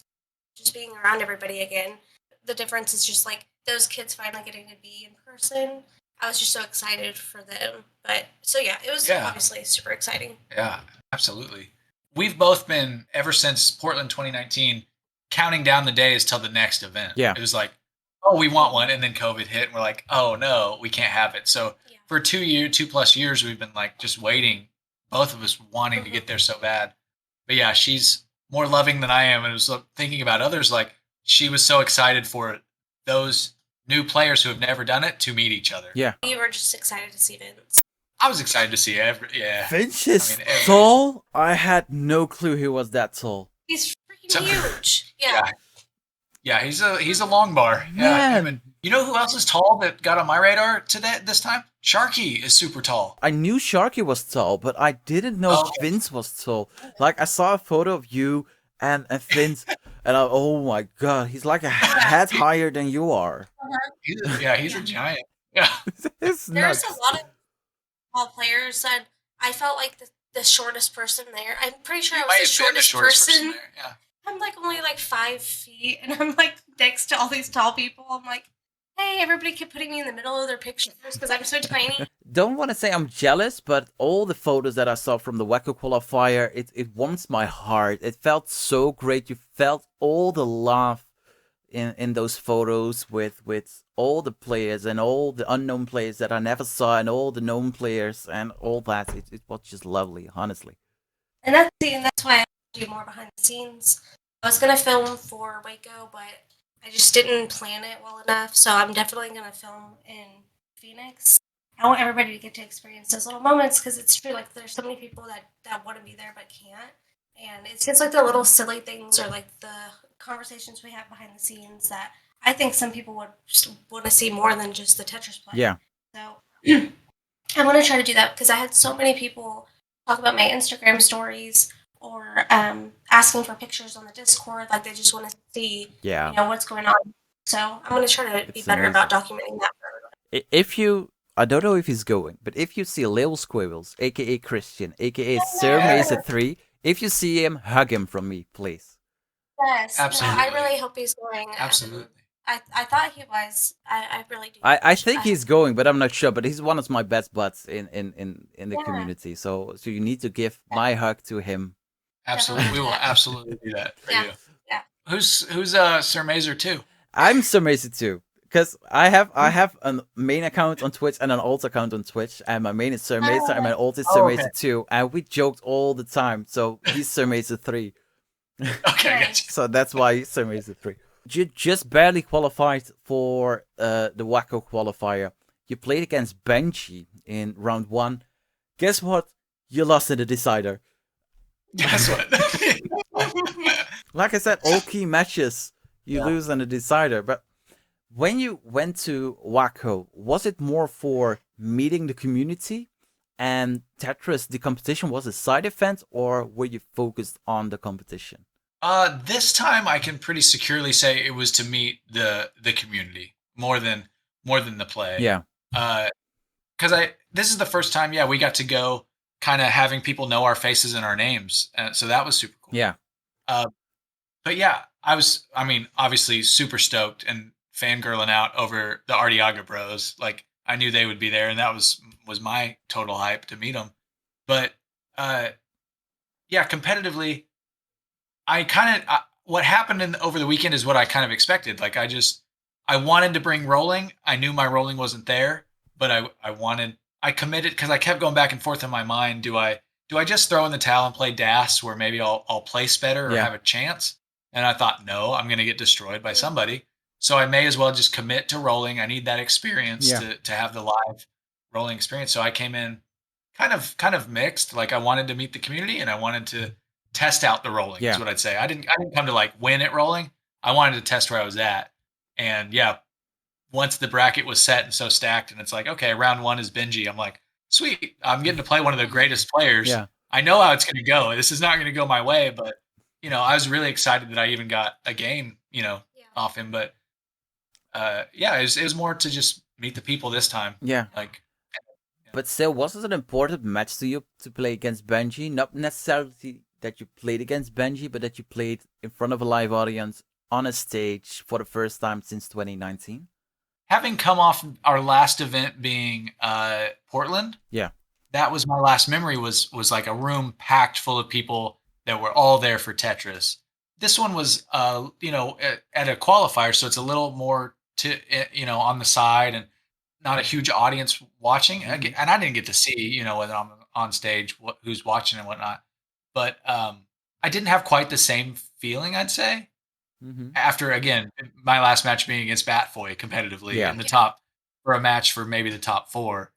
just being around everybody again. The difference is just, like, those kids finally getting to be in person. I was just so excited for them. But, so, yeah, it was obviously super exciting. Yeah, absolutely. We've both been, ever since Portland 2019, counting down the days till the next event. Yeah. It was like, oh, we want one, and then COVID hit, and we're like, oh no, we can't have it. So for 2+ years, we've been like just waiting, both of us wanting to get there so bad. But yeah, she's more loving than I am, and I was thinking about others. Like, she was so excited for those new players who have never done it to meet each other. Yeah, We were just excited to see Vince. I was excited to see Vince is tall. I had no clue he was that tall. He's freaking huge. Yeah. Yeah, he's a long bar. Yeah, Man. You know who else is tall that got on my radar this time? Sharky is super tall. I knew Sharky was tall, but I didn't know Vince was tall. Like, I saw a photo of you and Vince, and oh my god, he's like a head higher than you are. He's a giant. Yeah. It's There's nuts. a lot of tall players, and I felt like the shortest person there. I'm pretty sure I was the shortest person. There. Yeah. I'm like only like 5 feet, and I'm like next to all these tall people. I'm like, hey, everybody kept putting me in the middle of their pictures because I'm so tiny. Don't want to say I'm jealous, but all the photos that I saw from the Waco qualifier, it warms my heart. It felt so great. You felt all the love in those photos with all the players and all the unknown players that I never saw and all the known players and all that. It was just lovely, honestly. And that's why I do more behind the scenes. I was gonna film for Waco, but I just didn't plan it well enough. So I'm definitely gonna film in Phoenix. I want everybody to get to experience those little moments because it's true. Like, there's so many people that want to be there but can't, and it's just like the little silly things or like the conversations we have behind the scenes that I think some people would want to see more than just the Tetris play. Yeah. So I want to try to do that because I had so many people talk about my Instagram stories or asking for pictures on the Discord. Like, they just want to see, what's going on. So I'm going to try to be better about documenting that for everyone. If you, I don't know if he's going, but if you see Lil Squibbles, aka Christian, aka Sir Mesa 3, if you see him, hug him from me, please. Yes. Absolutely. I really hope he's going. Absolutely. I thought he was. I really do. I think he's going, but I'm not sure. But he's one of my best buds in the community. So you need to give my hug to him. Absolutely. We will absolutely do that for you. Yeah. Who's Sir Mazer 2? I'm Sir Mason too. Because I have a main account on Twitch and an alt account on Twitch, and my main is Sir Mason and my alt is Sir Oh, okay. Mason 2, and we joked all the time. So he's Sir Mason 3. Okay, Nice. gotcha. So that's why he's Sir Mason 3. You just barely qualified for the Waco qualifier. You played against Benji in round 1. Guess what? You lost in the decider. Guess what? Like I said, all key matches you lose in the decider. But when you went to Waco, was it more for meeting the community and Tetris, the competition, was a side event, or were you focused on the competition? This time I can pretty securely say it was to meet the community more than the play. Yeah. Because this is the first time, we got to go kind of having people know our faces and our names, so that was super cool. Yeah. But yeah, I mean, obviously super stoked and fangirling out over the Artiaga bros. Like I knew they would be there, and that was my total hype to meet them. But competitively, what happened over the weekend is what I kind of expected. Like I wanted to bring rolling. I knew my rolling wasn't there, but I committed because I kept going back and forth in my mind. Do I just throw in the towel and play DAS where maybe I'll place better or have a chance? And I thought, no, I'm going to get destroyed by somebody. So I may as well just commit to rolling. I need that experience to have the live rolling experience. So I came in kind of mixed. Like I wanted to meet the community and I wanted to test out the rolling. Is what I'd say. I didn't come to like win at rolling. I wanted to test where I was at. And once the bracket was set and so stacked, and it's like, okay, round 1 is Benji. I'm like, sweet. I'm getting to play one of the greatest players. Yeah. I know how it's going to go. This is not going to go my way, but I was really excited that I even got a game, off him. But it was more to just meet the people this time. Yeah. Like, but still, was it an important match to you to play against Benji? Not necessarily that you played against Benji, but that you played in front of a live audience on a stage for the first time since 2019. Having come off our last event being Portland, that was my last memory. Was like a room packed full of people that were all there for Tetris. This one was, at a qualifier, so it's a little more on the side and not a huge audience watching. Mm-hmm. And I didn't get to see, whether I'm on stage, who's watching and whatnot. But I didn't have quite the same feeling, I'd say. Mm-hmm. After, again, my last match being against Batfoy competitively in the top for a match for maybe the top 4.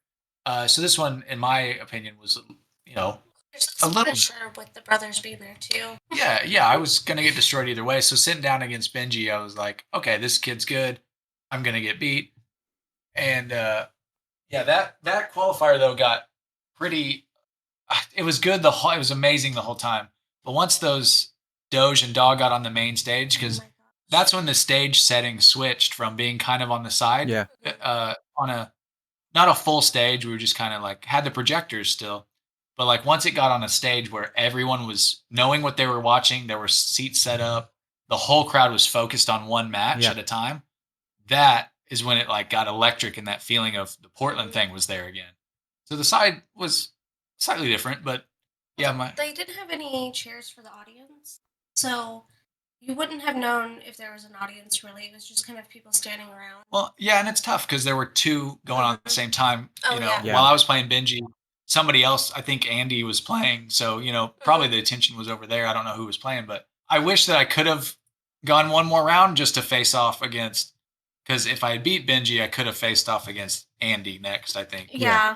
So this one, in my opinion, was, There's a little pressure with the brothers being there too. Yeah, I was going to get destroyed either way. So sitting down against Benji, I was like, okay, this kid's good. I'm going to get beat. And that qualifier, though, got pretty... It was good. It was amazing the whole time. But once those Doge and Dog got on the main stage, because that's when the stage setting switched from being kind of on the side, on not a full stage. We were just kind of like, had the projectors still. But like once it got on a stage where everyone was knowing what they were watching, there were seats set up, the whole crowd was focused on one match at a time. That is when it like got electric, and that feeling of the Portland thing was there again. So the side was slightly different, but they didn't have any chairs for the audience, so you wouldn't have known if there was an audience really. It was just kind of people standing around. Well, and it's tough because there were 2 going on at the same time. Yeah. While I was playing Benji, somebody else, I think Andy, was playing. So, probably the attention was over there. I don't know who was playing, but I wish that I could have gone one more round just to face off against, because if I had beat Benji, I could have faced off against Andy next, I think. Yeah.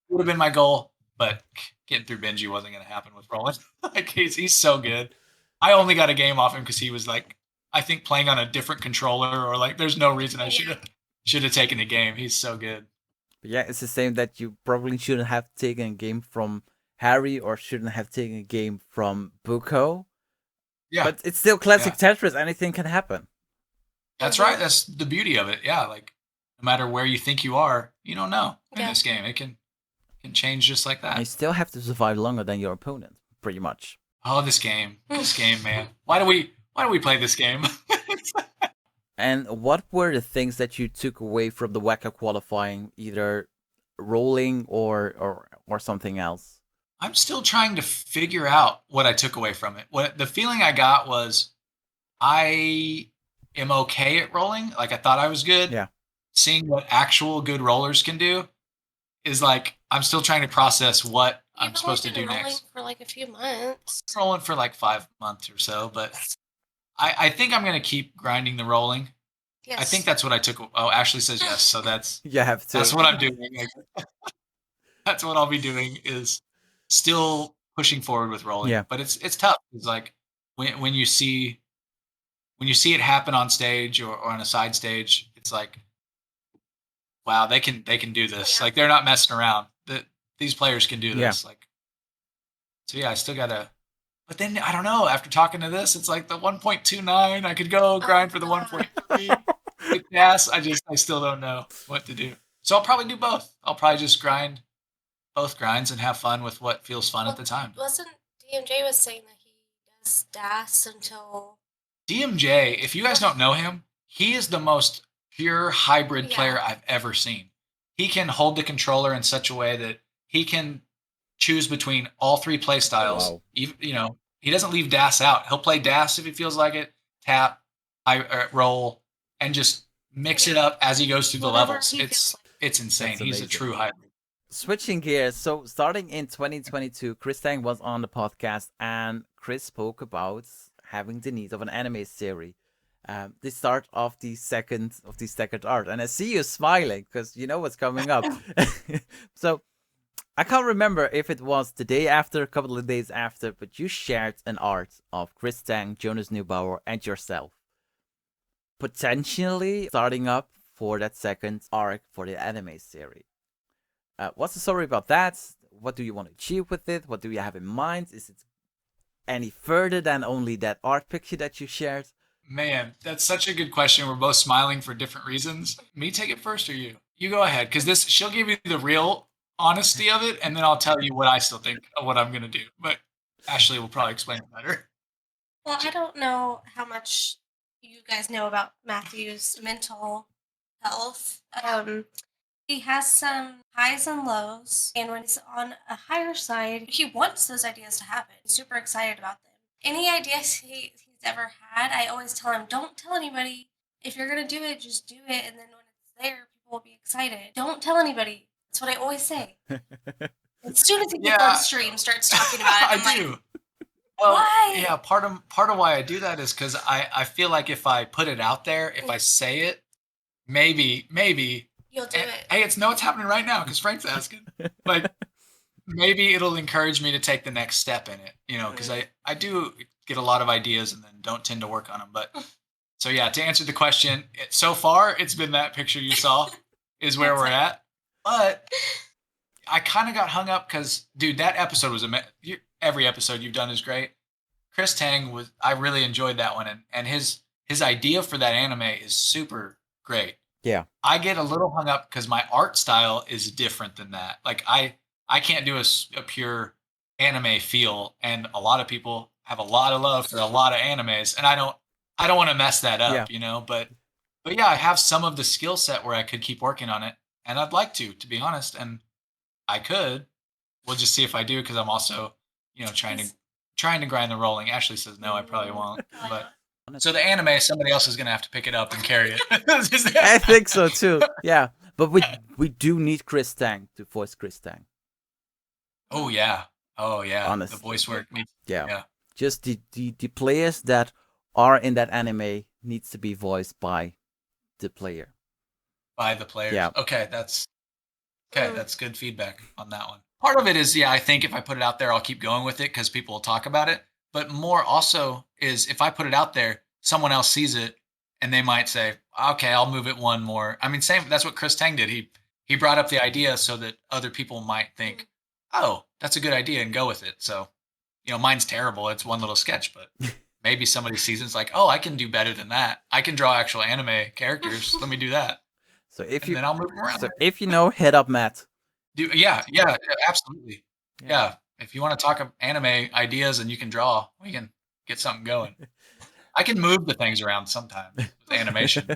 Would have been my goal, but getting through Benji wasn't going to happen with Roland. Like he's so good. I only got a game off him because he was like, I think playing on a different controller, or like there's no reason I should have taken the game. He's so good. But yeah, it's the same that you probably shouldn't have taken a game from Harry or shouldn't have taken a game from Buko. Yeah. But it's still classic Tetris. Anything can happen. That's right. That's the beauty of it. Yeah. Like no matter where you think you are, you don't know in this game. It can change just like that. And you still have to survive longer than your opponent, pretty much. Oh, this game, man. Why do we play this game? And what were the things that you took away from the Waco qualifying, either rolling or something else? I'm still trying to figure out what I took away from it. What the feeling I got was, am okay at rolling. Like I thought I was good. Yeah. Seeing what actual good rollers can do is like I'm still trying to process what I'm You've supposed to only do been rolling next. for like a few months. Rolling for like 5 months or so, but I think I'm gonna keep grinding the rolling. Yes. I think that's what I took. Oh, Ashley says yes, so that's You have to. that's what I'm doing. That's what I'll be doing is still pushing forward with rolling. Yeah. But it's tough. It's like when you see it happen on stage or on a side stage, it's like, wow, they can do this. Yeah. Like they're not messing around. These players can do Yeah. this. Like, so yeah, I still gotta. But then I don't know. After talking to this, it's like the 1.29. I could go grind for the 1.3. Get gas. I still don't know what to do. So I'll probably do both. I'll probably just grind both grinds and have fun with what feels fun at the time. Wasn't DMJ was saying that he does DAS until DMJ, if you guys don't know him, he is the most pure hybrid player I've ever seen. He can hold the controller in such a way that he can choose between all three play styles. Wow. You know, he doesn't leave DAS out. He'll play DAS if he feels like it, tap, roll, and just mix it up as he goes through the Whatever levels. he feels like. It's insane. That's He's a amazing. true hybrid. Switching gears, so starting in 2022, Chris Tang was on the podcast and Chris spoke about having the need of an anime series. The start of the second art, and I see you smiling because you know what's coming up. So I can't remember if it was the day after, a couple of days after, but you shared an art of Chris Tang, Jonas Neubauer, and yourself, potentially starting up for that second arc for the anime series. What's the story about that? What do you want to achieve with it? What do you have in mind? Is it any further than only that art picture that you shared? Man, that's such a good question. We're both smiling for different reasons. Me take it first or you? You go ahead, because she'll give you the real honesty of it, and then I'll tell you what I still think of what I'm gonna do. But Ashley will probably explain it better. Well, I don't know how much you guys know about Matthew's mental health. He has some highs and lows, and when he's on a higher side, he wants those ideas to happen. He's super excited about them. Any ideas he's ever had, I always tell him, don't tell anybody. If you're going to do it, just do it, and then when it's there, people will be excited. Don't tell anybody. That's what I always say. As soon as he gets on stream, starts talking about it, I'm do. like, Well, why? yeah, part of why I do that is because I feel like if I put it out there, if I say it, maybe You'll do it. Hey, it's happening right now because Frank's asking. Like, maybe it'll encourage me to take the next step in it, you know, because I do get a lot of ideas and then don't tend to work on them. But so yeah, to answer the question, so far it's been that picture you saw is where we're at. But I kind of got hung up because, dude, that episode was every episode you've done is great. Chris Tang I really enjoyed that one, and his idea for that anime is super great. Yeah. I get a little hung up because my art style is different than that. Like I can't do a pure anime feel, and a lot of people have a lot of love for a lot of animes, and I don't want to mess that up, you know. But yeah, I have some of the skill set where I could keep working on it, and I'd like to be honest, and I could. We'll just see if I do, because I'm also, you know, trying to grind the rolling. Ashley says no, I probably won't, but. So the anime, somebody else is going to have to pick it up and carry it. I think so too. Yeah, but we do need Chris Tang to voice Chris Tang. Oh yeah. Honestly. The voice work. Yeah. Just the players that are in that anime needs to be voiced by the player. By the players. Yeah. Okay, that's good feedback on that one. Part of it is, I think if I put it out there, I'll keep going with it because people will talk about it. But more also is if I put it out there, someone else sees it and they might say, okay, I'll move it one more. I mean, that's what Chris Tang did. He brought up the idea so that other people might think, oh, that's a good idea and go with it. So, you know, mine's terrible. It's one little sketch, but maybe somebody sees it and it's like, oh, I can do better than that. I can draw actual anime characters. Let me do that. So then I'll move them around. So if you know, hit up Matt. Yeah, absolutely. Yeah. If you want to talk anime ideas and you can draw, we can get something going. I can move the things around sometimes with animation.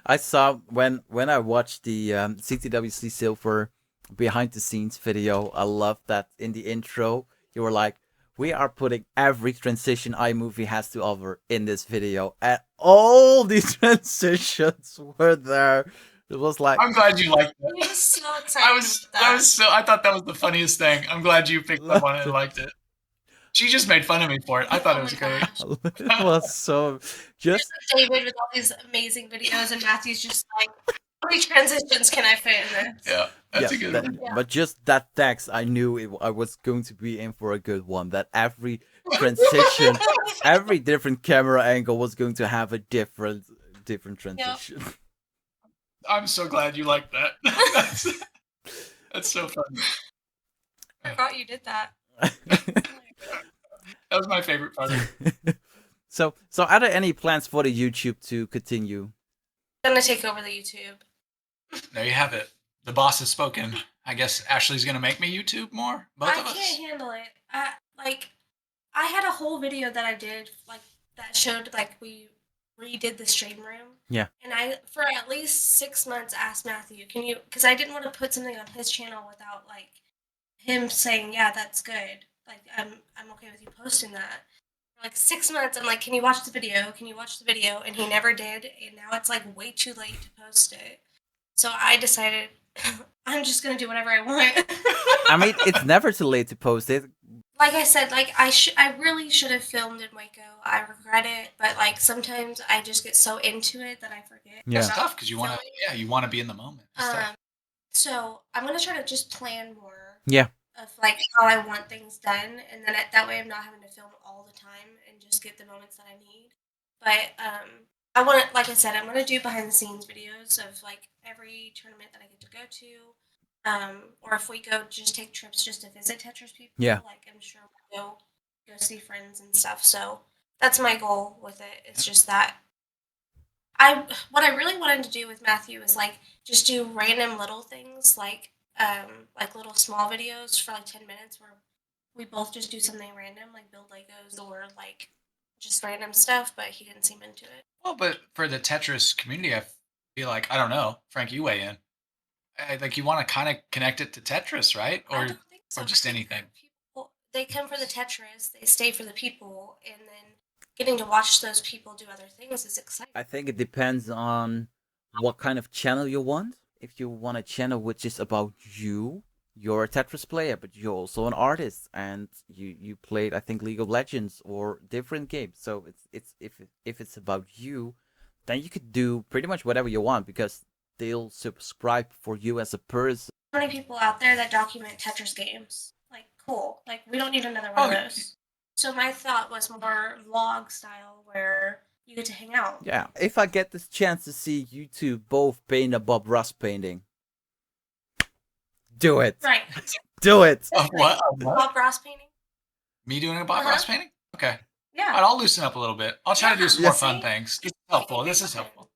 I saw when I watched the CTWC Silver behind the scenes video. I love that in the intro you were like, we are putting every transition iMovie has to offer in this video, and all these transitions were there. It was like, I'm glad you liked He it. was so excited. I thought that was the funniest thing. I'm glad you picked up on it and liked it. She just made fun of me for it. I thought it was great. it was so just David with all these amazing videos, and Matthew's just like, how many transitions can I fit in this? Yeah, that's a good one. But just that text, I knew I was going to be in for a good one. That every transition, every different camera angle was going to have a different transition. I'm so glad you liked that. That's so funny. I forgot you did that. That was my favorite part of it. So are there any plans for the YouTube to continue? I'm gonna take over the YouTube. There you have it. The boss has spoken. I guess Ashley's gonna make me YouTube more. Both of us. I can't handle it. I had a whole video that I did that showed we redid the stream room. Yeah. And I, for at least 6 months, asked Matthew, can you, because I didn't want to put something on his channel without him saying, yeah, that's good. I'm okay with you posting that. For 6 months, I'm like, can you watch the video? Can you watch the video? And he never did. And now it's way too late to post it. So I decided I'm just gonna do whatever I want. I mean, it's never too late to post it. Like I said, I really should have filmed in Waco. I regret it, but sometimes I just get so into it that I forget. Yeah. It's tough because you want to be in the moment. So I'm gonna try to just plan more. Yeah. Of how I want things done, and then that way I'm not having to film all the time and just get the moments that I need. But I want to, like I said, I'm gonna do behind the scenes videos of every tournament that I get to go to. Or if we just take trips just to visit Tetris people. Yeah. I'm sure we'll go see friends and stuff. So that's my goal with it. It's just that what I really wanted to do with Matthew is just do random little things like little small videos for 10 minutes where we both just do something random, build Legos or just random stuff, but he didn't seem into it. Well, but for the Tetris community, I feel I don't know, Frank, you weigh in. You want to kind of connect it to Tetris, right? I don't think so. Or just anything. People, they come for the Tetris, they stay for the people, and then getting to watch those people do other things is exciting. I think it depends on what kind of channel you want. If you want a channel which is about you're a Tetris player, but you're also an artist, and you played, I think, League of Legends or different games. So it's if it's about you, then you could do pretty much whatever you want because they'll subscribe for you as a person. So many people out there that document Tetris games. Cool. We don't need another one of those. So my thought was more vlog style where you get to hang out. Yeah. If I get this chance to see you two both paint a Bob Ross painting, do it. Right. Do it. What? Bob Ross painting? Me doing a Bob Ross painting? Okay. Yeah. I'll loosen up a little bit. I'll try to do some more fun things. This is helpful. This is helpful.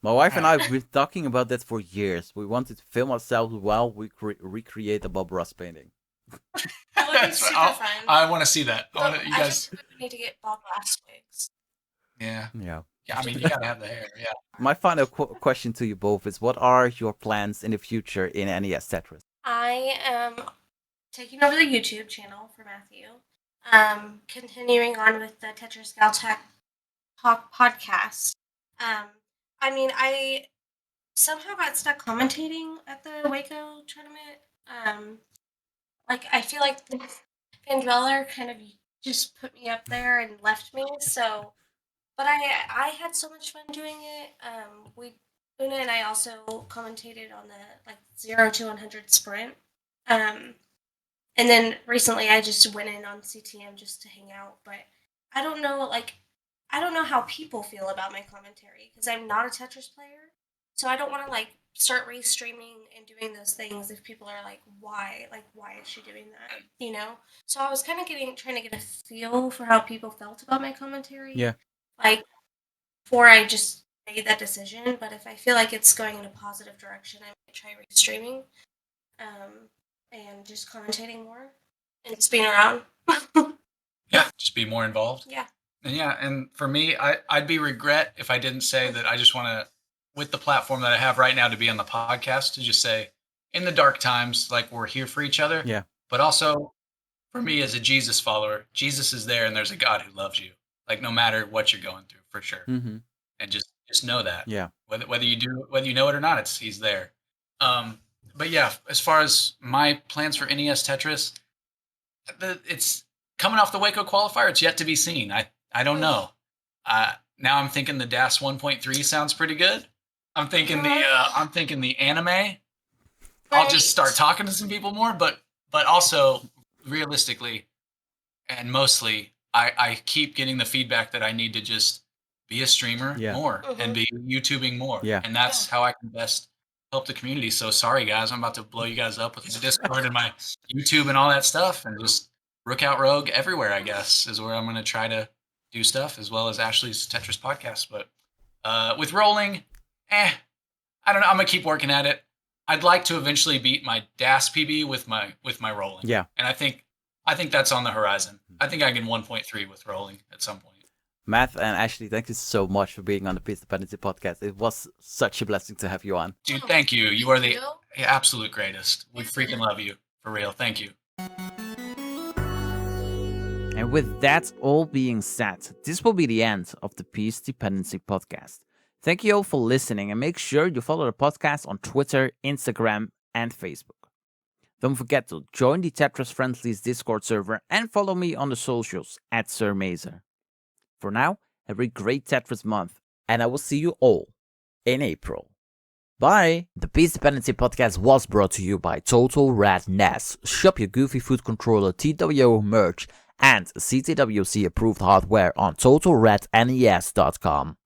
My wife and I have been talking about that for years. We wanted to film ourselves while we recreate a Bob Ross painting. That would be super fun. I want to see that. You guys need to get Bob Ross wigs. Yeah. Yeah. Yeah, I mean, you gotta have the hair. Yeah. My final question to you both is: what are your plans in the future in NES Tetris? I am taking over the YouTube channel for Matthew. Continuing on with the Tetris Gal Talk podcast. I mean, I somehow got stuck commentating at the Waco tournament. I feel like Van Dweller kind of just put me up there and left me. So, but I had so much fun doing it. Una and I also commentated on the 0 to 100 sprint. And then recently I just went in on CTM just to hang out. But I don't know, I don't know how people feel about my commentary because I'm not a Tetris player. So I don't want to start restreaming and doing those things if people are why? Why is she doing that? So I was kind of trying to get a feel for how people felt about my commentary. Yeah. Before I just made that decision. But if I feel like it's going in a positive direction, I might try restreaming. And just commentating more and just being around. Yeah, just be more involved. Yeah. And for me, I'd be regret if I didn't say that I just want to, with the platform that I have right now to be on the podcast, to just say, in the dark times, we're here for each other. Yeah. But also, for me as a Jesus follower, Jesus is there and there's a God who loves you. Like no matter what you're going through, for sure. Mm-hmm. And just know that. Yeah. Whether you know it or not, he's there. But yeah, as far as my plans for NES Tetris, it's coming off the Waco qualifier. It's yet to be seen. I don't know. Now I'm thinking the DAS 1.3 sounds pretty good. I'm thinking the anime. I'll just start talking to some people more, but also realistically and mostly, I keep getting the feedback that I need to just be a streamer more and be YouTubing more. Yeah. And that's how I can best help the community. So sorry guys, I'm about to blow you guys up with my Discord and my YouTube and all that stuff, and just Rook Out Rogue everywhere, I guess, is where I'm going to try to do stuff, as well as Ashley's Tetris podcast. But with rolling, I don't know. I'm going to keep working at it. I'd like to eventually beat my DAS PB with my rolling. Yeah. And I think that's on the horizon. I think I can 1.3 with rolling at some point. Matt and Ashley, thank you so much for being on the Peace Dependency podcast. It was such a blessing to have you on. Dude, thank you. You are the absolute greatest. We freaking love you. For real. Thank you. And with that all being said, this will be the end of the Peace Dependency podcast. Thank you all for listening, and make sure you follow the podcast on Twitter, Instagram, and Facebook. Don't forget to join the Tetris Friendlies Discord server and follow me on the socials at Sir Mazer. For now, have a great Tetris month, and I will see you all in April. Bye! The Peace Dependency podcast was brought to you by Total Red NES. Shop your Goofy Food Controller TWO merch and CTWC approved hardware on TotalRedNES.com.